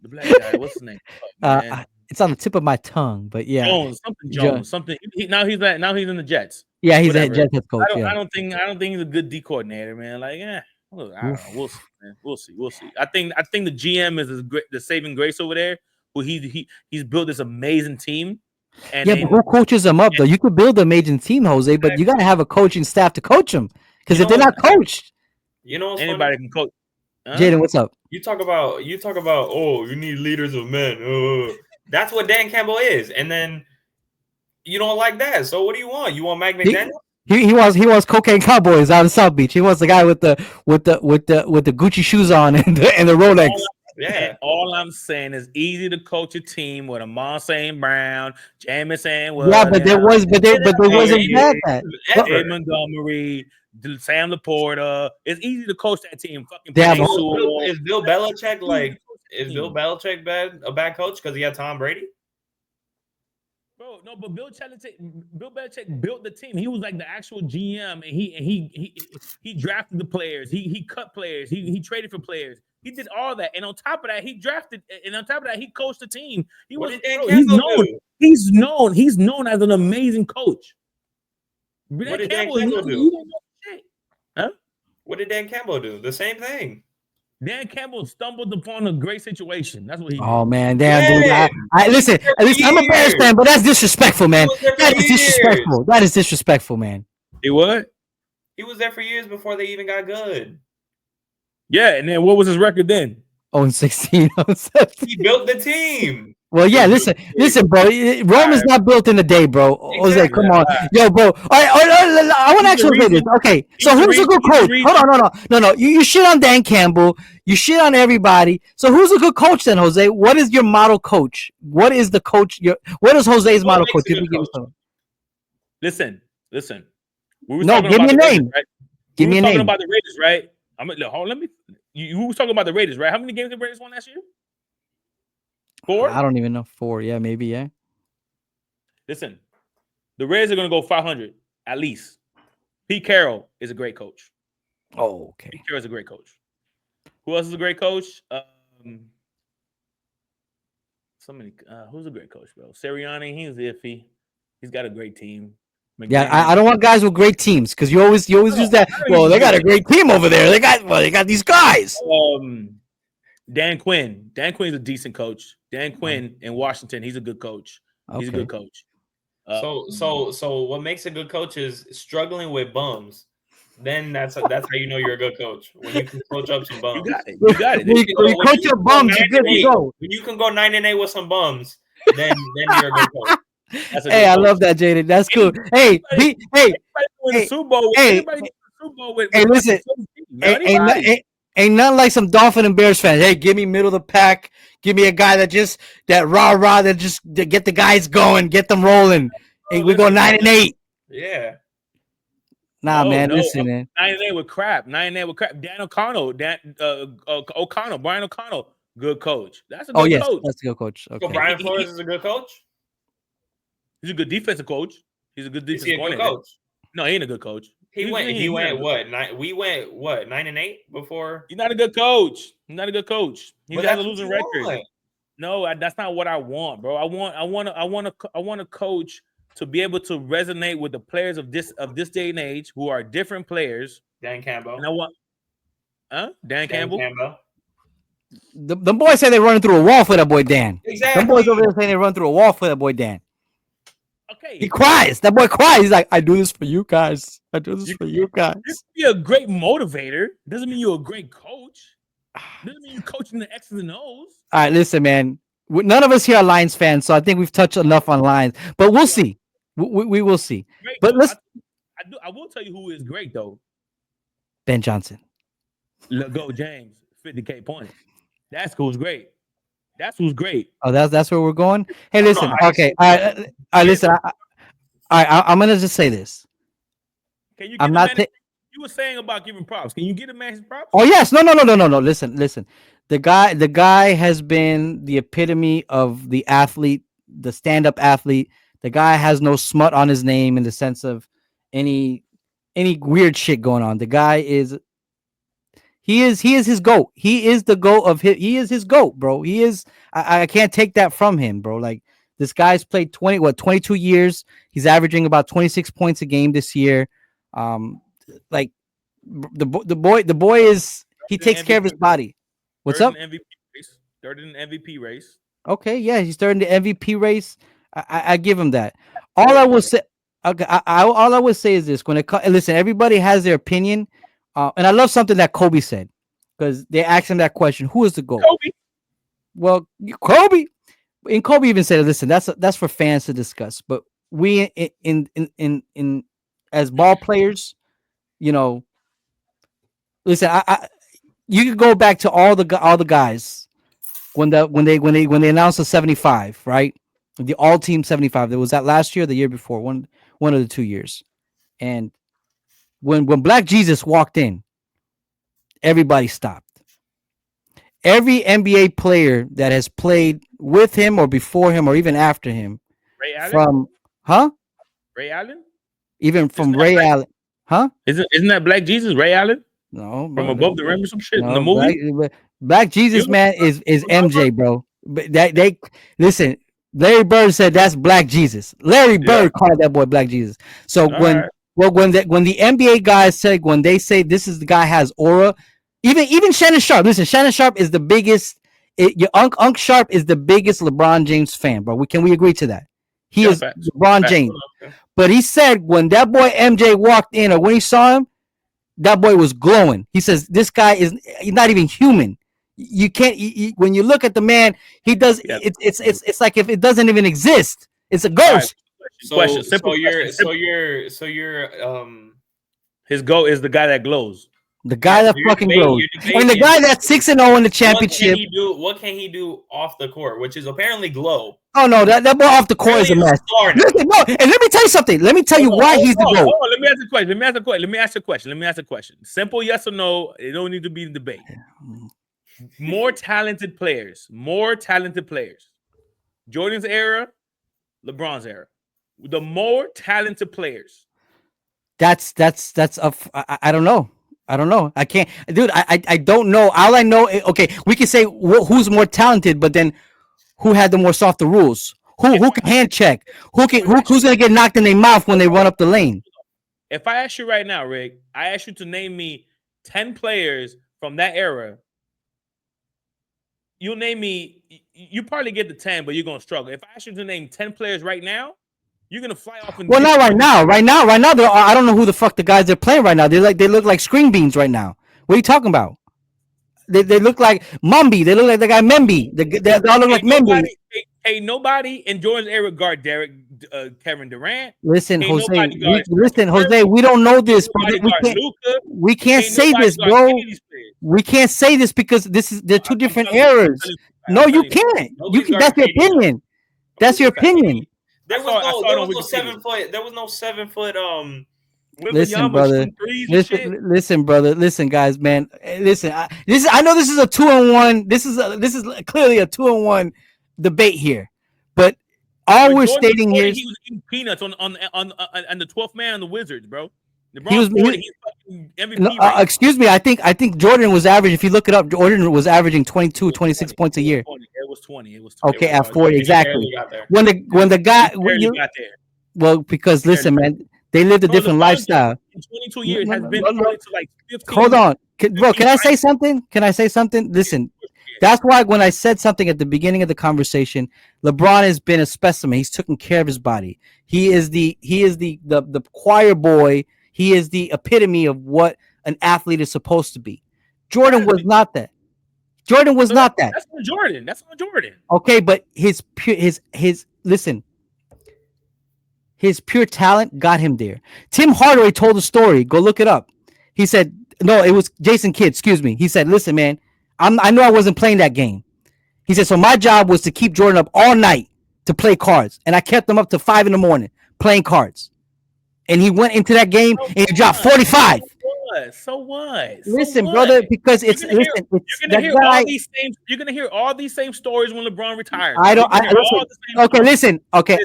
black guy. What's his name? Man. It's on the tip of my tongue, but yeah, Jones, something. Now he's in the Jets. Yeah, he's Whatever. a Jets head coach. I don't think he's a good D coordinator, man. Like, I don't know. We'll see, man. We'll see. I think the GM is the saving grace over there. Who he's built this amazing team. And but who coaches them up though? You could build an amazing team, Jose, but you got to have a coaching staff to coach them. Because if they're not coached, anybody can coach. Jaden, what's up? You talk about. Oh, you need leaders of men. That's what Dan Campbell is, and then you don't like that. So what do you want? You want Mike McDaniel? He wants cocaine cowboys out of South Beach. He wants the guy with the Gucci shoes on and the Rolex. Yeah. All I'm saying is easy to coach a team with Amon St. Brown, Jamison. Yeah, but there wasn't bad that. Ed Montgomery, Sam Laporta. It's easy to coach that team. Fucking is Bill Belichick a bad coach because he had Tom Brady? Bro, no, but Bill Belichick built the team. He was like the actual GM, and he drafted the players. He cut players. He traded for players. He did all that, and on top of that, he drafted. And on top of that, he coached the team. He's known as an amazing coach. What did Dan Campbell do? Huh? What did Dan Campbell do? The same thing. Dan Campbell stumbled upon a great situation. That's what he Oh did. man, damn, dude. When? I He was listen. there for Listen. I'm a Bears years. fan, but that's disrespectful, He man. was there for That is years. disrespectful. That is disrespectful, man. He what? He was there for years before they even got good. Yeah, and then what was his record then? 0-16, 0-17. He built the team. Well, yeah. He built Listen, bro. Rome All is right. not built in a day, bro. Jose, Exactly. come on, yo, bro. All right, I want to He's the actually say this. reason. Okay, He's so the who's a reason. good He's the coach? reason. Hold on, no. You shit on Dan Campbell. You shit on everybody. So who's a good coach then, Jose? What is your model coach? What is the coach? What is Jose's What model makes coach? a Give good me coach? some. Listen. We was No, talking give about me a the Raiders, name. right? Give We me was a talking name. about the Raiders, right? Let me. You was talking about the Raiders, right? How many games the Raiders won last year? 4. I don't even know. 4, yeah, maybe, yeah. Listen, the Raiders are going to go 500 at least. Pete Carroll is a great coach. Oh, okay. Pete Carroll is a great coach. Who else is a great coach? Who's a great coach, bro? Sirianni, he's iffy. He's got a great team. Yeah, McDermott. I don't want guys with great teams because you always No, use that. I don't Well, even they do got a that. great team over there. They got these guys. Dan Quinn. Dan Quinn's a decent coach. Dan Quinn in Washington, he's a good coach. He's a Okay. good coach. So what makes a good coach is struggling with bums. Then that's how you know you're a good coach. When you can coach up some bums. You got it. You got it. When you When coach you your can go bums, you're 9 good and to 8, go. when you can go 9-8 with some bums, then you're a good coach. That's a Hey, good I coach. love that, Jaden. That's cool. Hey, Anybody win the hey, Super Bowl. hey, Anybody get the Super Bowl with hey, fucking listen. 17, man. Ain't, Anybody. ain't nothing like some Dolphin and Bears fans. Hey, give me middle of the pack. Give me a guy that rah that just to get the guys going, get them rolling. Hey, we go Listen, 9-8. Yeah. Nah, man. No. Listen, man. 9-8 with crap. 9-8 with crap. Dan O'Connell. Brian O'Connell. Good coach. That's a Oh good yes, coach. that's a good coach. So Okay. Brian Flores is a good coach? He's a good defensive coach. He's a good Is he defensive a good coordinator. coach? No, he ain't a good coach. He went what? We went what? 9-8 before? He's not a good coach. He's not a good coach. He But has a that's losing what you record. want. No, that's not what I want, bro. I want a coach to be able to resonate with the players of this day and age who are different players. Dan Campbell. And I want, Dan Campbell. The boys say they're running through a wall for that boy Dan. Exactly. Them boys over there saying they run through a wall for that boy Dan. Okay, He cries. That boy cries. He's like, I do this for you guys. I do this for you guys. you can be a great motivator. Doesn't mean you're a great coach. Doesn't mean you're coaching the X's and O's. All right, listen, man. None of us here are Lions fans, so I think we've touched enough on Lions. But we'll see. We will see. Great, But though. let's I will tell you who is great though. Ben Johnson. Legoat James, 50K points. That's who's great. That's who's great. Oh, that's where we're going. Hey, listen. I Okay. All right. Listen. I'm gonna just say this. Can you? I'm give not. the man, you were saying about giving props. Can you give a man his props? Oh yes. No. Listen. The guy has been the epitome of the athlete, the stand-up athlete. The guy has no smut on his name in the sense of any weird shit going on. The guy is. He is his goat. He is the goat of his. He is his goat, bro. He is. I can't take that from him, bro. Like this guy's played 22 years. He's averaging about 26 points a game this year. Like the boy is. He takes care of his body. What's up? Third in the MVP race. Okay, yeah, he's third in the MVP race. I give him that. All I will say. Okay, all I would say is this: when it listen, everybody has their opinion. And I love something that Kobe said because they asked him that question: "Who is the GOAT?" Kobe. Well, Kobe, and Kobe even said, "Listen, that's for fans to discuss." But we, in as ball players, listen. You could go back to all the guys when they announced the 75, right? The all team 75. There was that last year, or the year before, one of the 2 years, and when Black Jesus walked in, everybody stopped. Every NBA player that has played with him or before him or even after him, Ray Allen? from Ray Allen? even from Ray Allen, Isn't that Black Jesus, Ray Allen? No, From above the rim or some shit in no, the movie? Black Jesus, man, is MJ, bro. But they listen. Larry Bird said that's Black Jesus. Larry Bird called that boy Black Jesus. So when the NBA guys say, when they say this is the guy has aura, Even Shannon Sharp. Listen, Shannon Sharp is the biggest. Your Unc Sharp is the biggest LeBron James fan, bro. Can we agree to that? He Yeah, is facts. LeBron Facts. James. Okay. But he said when that boy MJ walked in, or when he saw him, that boy was glowing. He says this guy is he's not even human. You can't when you look at the man, he does. Yeah. It's like if it doesn't even exist. It's a All right. ghost. Question. So Simple so question. you're so Simple. you're so you're His goal is the guy that glows. The yeah, guy so that fucking glows, you're and the debating guy that's 6-0 in the what can championship. he do? What can he do off the court, which is apparently glow. Oh no, that boy off the court is Apparently a he's a mess. star now. Listen, no, and let me tell you something. Let me tell you why he's the GOAT. Let me ask a question. Let me ask a question. Simple yes or no. It don't need to be a debate. More talented players. Jordan's era, LeBron's era. The more talented players. That's I don't know. I don't know. I can't, dude. I don't know. All I know. Okay, we can say who's more talented, but then who had the more softer rules? Who can hand check? Who's gonna get knocked in their mouth when they run up the lane? If I ask you right now, Rick, I ask you to name me 10 players from that era. You'll name me. You probably get the 10, but you're gonna struggle. If I ask you to name 10 players right now, you're gonna fly off and. Well, not right now. Right now, I don't know who the fuck the guys they're playing right now. They look like screen beans right now. What are you talking about? They look like Mumby. They look like the guy Memby. They all look like Memby. Ain't nobody in Jordan's era guard Derek, Kevin Durant. Listen, Ain't Jose. nobody guard Listen, Stephen Jose. We don't know this, bro. Nobody guard Luka. We can't Ain't say nobody this, guard bro. any of these players. We can't say this because they're two different telling you, I'm eras. telling you, No, I'm you telling you. can't. You Nobody's can. That's your guarding KD now. opinion. That's your opinion. There I saw it on was no Wikipedia. 7 foot. There was no 7 foot. Listen, Wembanyama brother. shooting threes and shit. Listen, brother. Listen, guys, man. Listen. I know this is a 2-1. This is clearly a 2-1 debate here, but all When we're Jordan was stating 40, here he is was eating peanuts on the 12th man on the Wizards, bro. he was. LeBron's 40. He's fucking No, MVP right excuse me. I think Jordan was averaging. If you look it up, Jordan was averaging 22, 26 points a year. It was 20. It was 20. Okay, It was at 40, he exactly. barely got there. When the guy, He barely got there. well, because listen, man, they lived a Bro, different LeBron lifestyle. James in 22 years No, has no, been no, no. probably to like 15. Hold on, bro. Can I say 15, something? Can I say something? Listen, that's why when I said something at the beginning of the conversation, LeBron has been a specimen. He's taken care of his body. He is the choir boy. He is the epitome of what an athlete is supposed to be. Jordan was not that. Jordan was not that. That's on Jordan. That's on Jordan. Okay, but his listen, his pure talent got him there. Tim Hardaway told a story. Go look it up. He said, no, it was Jason Kidd. Excuse me. He said, listen, man, I know I wasn't playing that game. He said, so my job was to keep Jordan up all night to play cards, and I kept him up to 5 a.m. playing cards. And he went into that game and he dropped 45. So what? Listen, brother, because it's you're listen, gonna it's that hear guy. all these same. You're gonna hear all these same stories when LeBron retires. I don't. You're gonna hear all Listen, the same okay, stories. listen. Okay,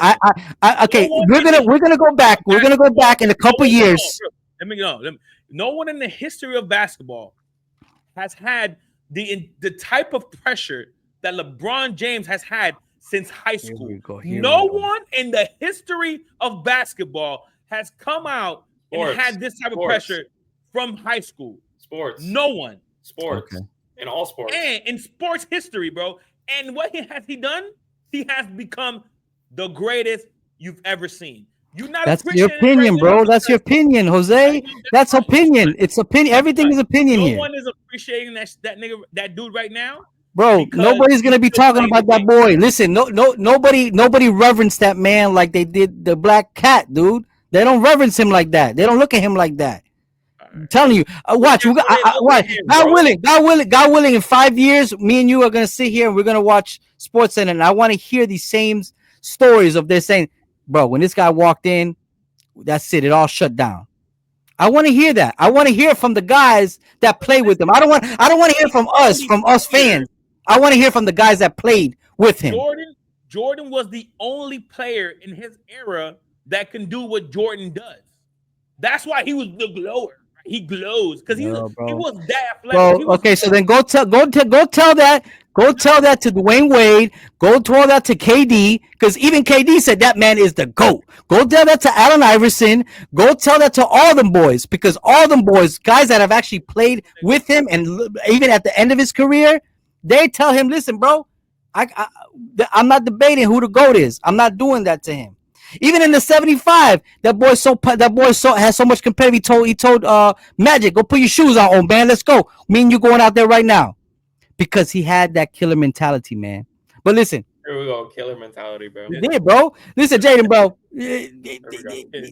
okay. No one We're gonna go back. We're gonna go back in a couple years. Let me know. No one in the history of basketball has had the type of pressure that LeBron James has had since high school. No one in the history of basketball has come out and had this type of pressure from high school. Sports. No one. Sports. Okay. In all sports. And in sports history, bro. And what has he done? He has become the greatest you've ever seen. You're not. That's your opinion, bro. That's your opinion, Jose. That's opinion. It's opinion. Everything is opinion here. No one is appreciating that dude right now. Bro, nobody's gonna be talking about that boy. Listen, nobody reverence that man like they did the Black Cat, dude. They don't reverence him like that. They don't look at him like that. I'm telling you, watch. Watch. God willing, in 5 years, me and you are gonna sit here and we're gonna watch Sports Center, and I want to hear these same stories of this saying, bro, when this guy walked in, that's it. It all shut down. I want to hear that. I want to hear from the guys that play with him. I don't want to hear from us fans. I want to hear from the guys that played with him. Jordan was the only player in his era that can do what Jordan does. That's why he was the glower. He glows because he was that athletic. Bro, okay, so then go tell Go tell that to Dwayne Wade. Go tell that to KD, because even KD said that man is the GOAT. Go tell that to Allen Iverson. Go tell that to all them boys, because all them boys, guys that have actually played with him, and even at the end of his career, they tell him, listen, bro, I'm not debating who the GOAT is. I'm not doing that to him. Even in the '75, that boy has so much competitive. He told Magic, go put your shoes on, old man. Let's go. Me and you going out there right now, because he had that killer mentality, man. But listen, Here we go, killer mentality, bro. he did, bro. Listen, Jaden, bro.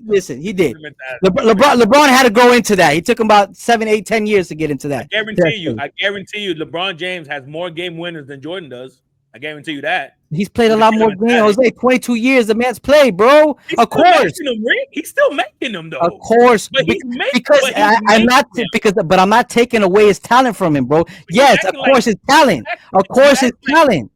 Listen, he did. LeBron had to grow into that. He took him about 7, 8, 10 years to get into that. I guarantee you, LeBron James has more game winners than Jordan does. I guarantee you that. He's played a lot more games. Jose, 22 years the man's played, bro. Of course. He's still making them, though. Of course. But I'm not taking away his talent from him, bro. Yes, of course his talent. Of course his talent.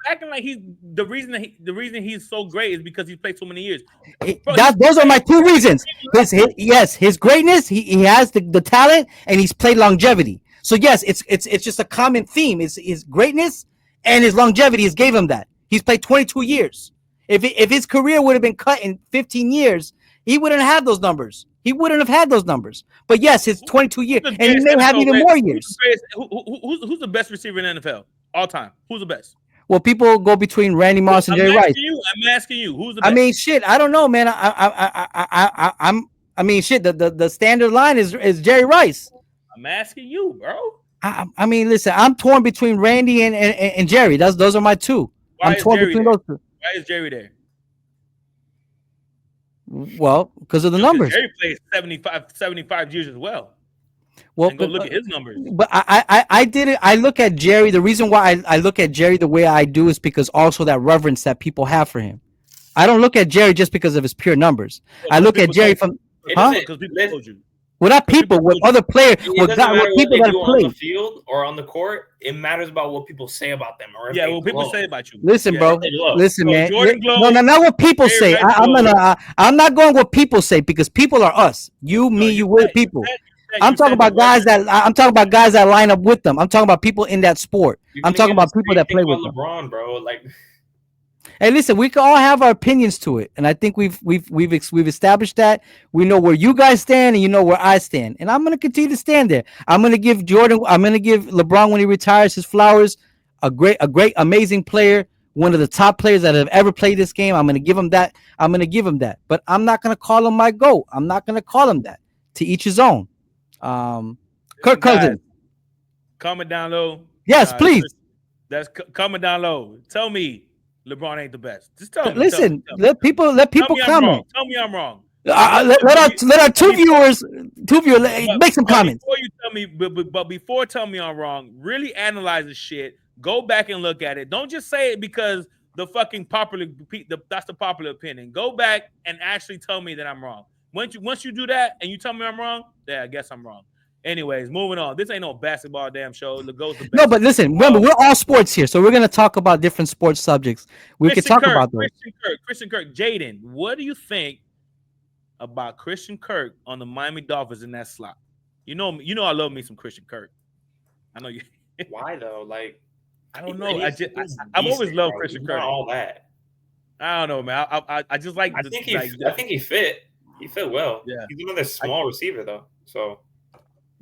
Acting like he's the reason he's so great is because he's played so many years. Bro, those are my two reasons. His greatness, he has the talent, and he's played longevity. So yes, it's just a common theme. It's his greatness and his longevity has gave him that. He's played 22 years. If his career would have been cut in 15 years, he wouldn't have those numbers. He wouldn't have had those numbers. But yes, his 22 years, and he may have even more years. Who's the best receiver in the NFL all time? Who's the best? Well, people go between Randy Moss and Jerry Rice. I'm asking you, who's the best? I mean, shit, I don't know, man. I mean, shit. The standard line is Jerry Rice. I'm asking you, bro. I mean, listen, I'm torn between Randy and Jerry. Those are my two. I'm torn between those two. Why is Jerry there? Well, because of the numbers. Jerry plays 75 years as well. Well, go look at his numbers. But I did it. I look at Jerry. The reason why I look at Jerry the way I do is because also that reverence that people have for him. I don't look at Jerry just because of his pure numbers. I look at Jerry from because people told you. Well, not people, with other players, with people that play on the field or on the court. It matters about what people say about them, or what people say about you. Listen, bro. Listen, man. No, not what people say. I'm not going with people say, because people are us. You, me, you, with people. I'm talking about guys that line up with them. I'm talking about people in that sport. I'm talking about people that play with them. LeBron, bro, like. Hey, listen, we can all have our opinions to it, and I think we've established that. We know where you guys stand, and you know where I stand, and I'm gonna continue to stand there. I'm gonna give LeBron when he retires his flowers. A great, amazing player, one of the top players that have ever played this game. I'm gonna give him that. But I'm not gonna call him my GOAT. I'm not gonna call him that. To each his own. Kirk Cousins. Comment down low. Yes, please. That's comment down low. Tell me LeBron ain't the best. Just tell me. Listen, let people comment. Tell me I'm wrong. Let our two viewers make some comments. Before you tell me, but before tell me I'm wrong, really analyze the shit. Go back and look at it. Don't just say it because that's the popular opinion. Go back and actually tell me that I'm wrong. Once you do that and you tell me I'm wrong, I guess I'm wrong. Anyways, moving on. This ain't no basketball damn show. No, but listen, remember, we're all sports here, so we're gonna talk about different sports subjects. We can talk about those. Christian Kirk, Jaden, what do you think about Christian Kirk on the Miami Dolphins in that slot? You know, I love me some Christian Kirk. I know you. Why though? Like, I don't know. I've always loved Christian Kirk. All that. I don't know, man. I just like. I think he fit. He fit well. Yeah. He's another small receiver though. So.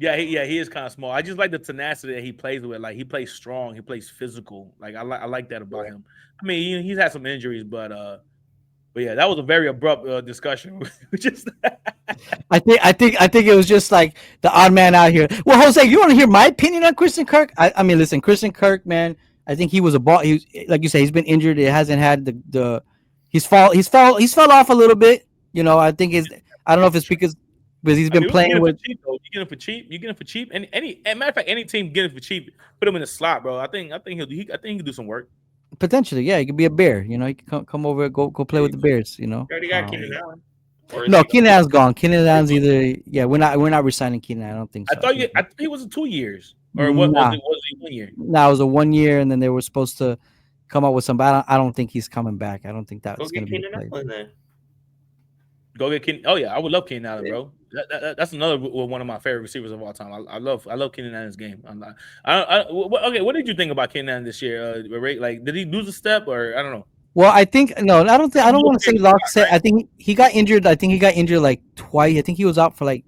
Yeah, he is kind of small. I just like the tenacity that he plays with. Like, he plays strong, he plays physical. Like, I like that about him. I mean, he's had some injuries, but yeah, that was a very abrupt discussion. Just I think it was just like the odd man out here. Well, Jose, you want to hear my opinion on Christian Kirk? I mean, listen, Christian Kirk, man. I think he was a ball. Like you say, he's been injured. It hasn't had he's fell off a little bit. You know, I think I don't know if it's because he's been playing with. You get him for cheap. You get him for cheap. And matter of fact, any team get him for cheap, put him in the slot, bro. I think he'll do some work. Potentially, yeah. He could be a Bear. You know, he can come over, go play with the Bears. You know. You already got Keenan Allen. No, Keenan Allen's gone. Keenan Allen's either. Yeah, we're not resigning Keenan. I don't think so. I thought he was 2 years, or was it 1 year? No, it was a 1 year, and then they were supposed to come up with some. But I don't think he's coming back. I don't think that's going to be the play. Go get Keenan. Oh yeah, I would love Keenan Allen, bro. That's another one of my favorite receivers of all time. I love Keenan Allen's game. I'm not, okay, what did you think about Keenan Allen this year? Like, did he lose a step or I don't know? Well, I think no, I don't think I don't want to say Mostly lost a set. I think he got injured. I think he got injured like twice. I think he was out for like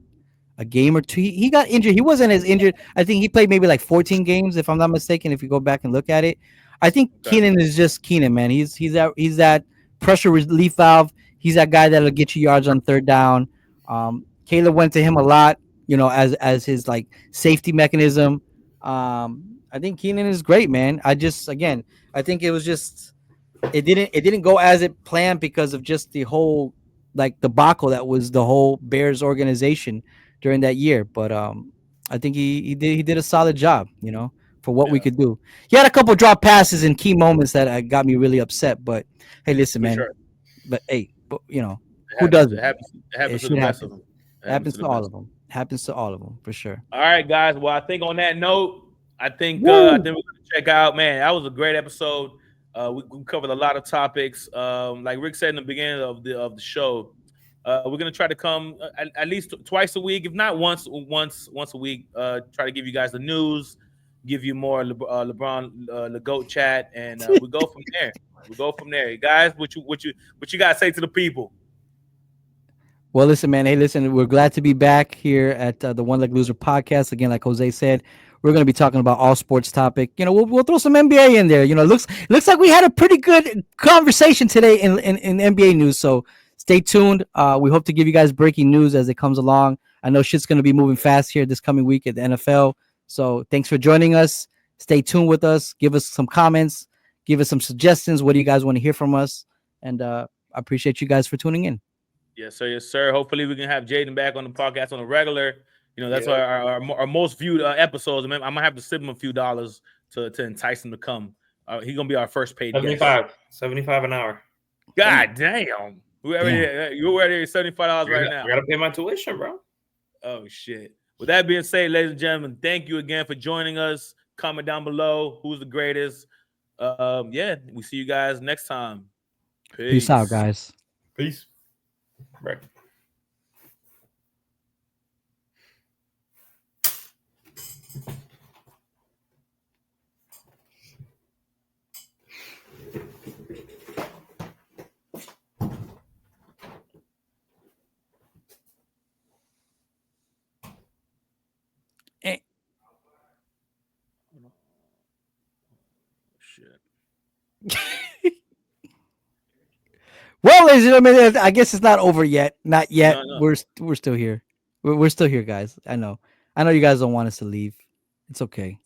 a game or two. He got injured. He wasn't as injured. I think he played maybe like 14 games, if I'm not mistaken. If you go back and look at it, I think right? Okay. Keenan is just Keenan, man. He's that pressure relief valve. He's that guy that'll get you yards on third down. Caleb went to him a lot, as his like safety mechanism. I think Keenan is great, man. I think it was just it didn't go as it planned because of just the whole like debacle that was the whole Bears organization during that year. But I think he did a solid job, for what we Yeah, could do. He had a couple drop passes in key moments that got me really upset. But hey, listen, for man. sure. But hey, It who happens. It doesn't? happens. It It happens to the should best of happen. them. It happens Happens to to the all best. of them. Happens to all of them for sure. All right, guys. Well, I think on that note, I Woo! think we're gonna check out. Man, that was a great episode. We covered a lot of topics. Like Rick said in the beginning of the show, we're gonna try to come at least twice a week, if not once a week. Try to give you guys the news, give you more LeBron Legoat chat, and we go from there. We go from there, guys. What you guys say to the people? Well, listen, man. Hey, listen, we're glad to be back here at the One Leg Loser podcast. Again, like Jose said, we're going to be talking about all sports topic. We'll throw some NBA in there. It looks like we had a pretty good conversation today in NBA news. So stay tuned. We hope to give you guys breaking news as it comes along. I know shit's going to be moving fast here this coming week at the NFL. So thanks for joining us. Stay tuned with us. Give us some comments. Give us some suggestions. What do you guys want to hear from us? And I appreciate you guys for tuning in. Yes, sir. Yes, sir. Hopefully, we can have Jaden back on the podcast on a regular. That's Yeah. our most viewed episodes. I'm gonna have to sip him a few dollars to entice him to come. He's gonna be our first paid guest. 75 an hour. God damn. You're already $75 right I now. gotta pay my tuition, bro. Oh shit. With that being said, ladies and gentlemen, thank you again for joining us. Comment down below who's the greatest. Yeah, we see you guys next time. Peace out, Peace. guys. Peace. Right. Eh, Shit. Well, ladies and gentlemen, I guess it's not over yet. Not yet. No, no. We're still here. We're still here, guys. I know. I know you guys don't want us to leave. It's okay.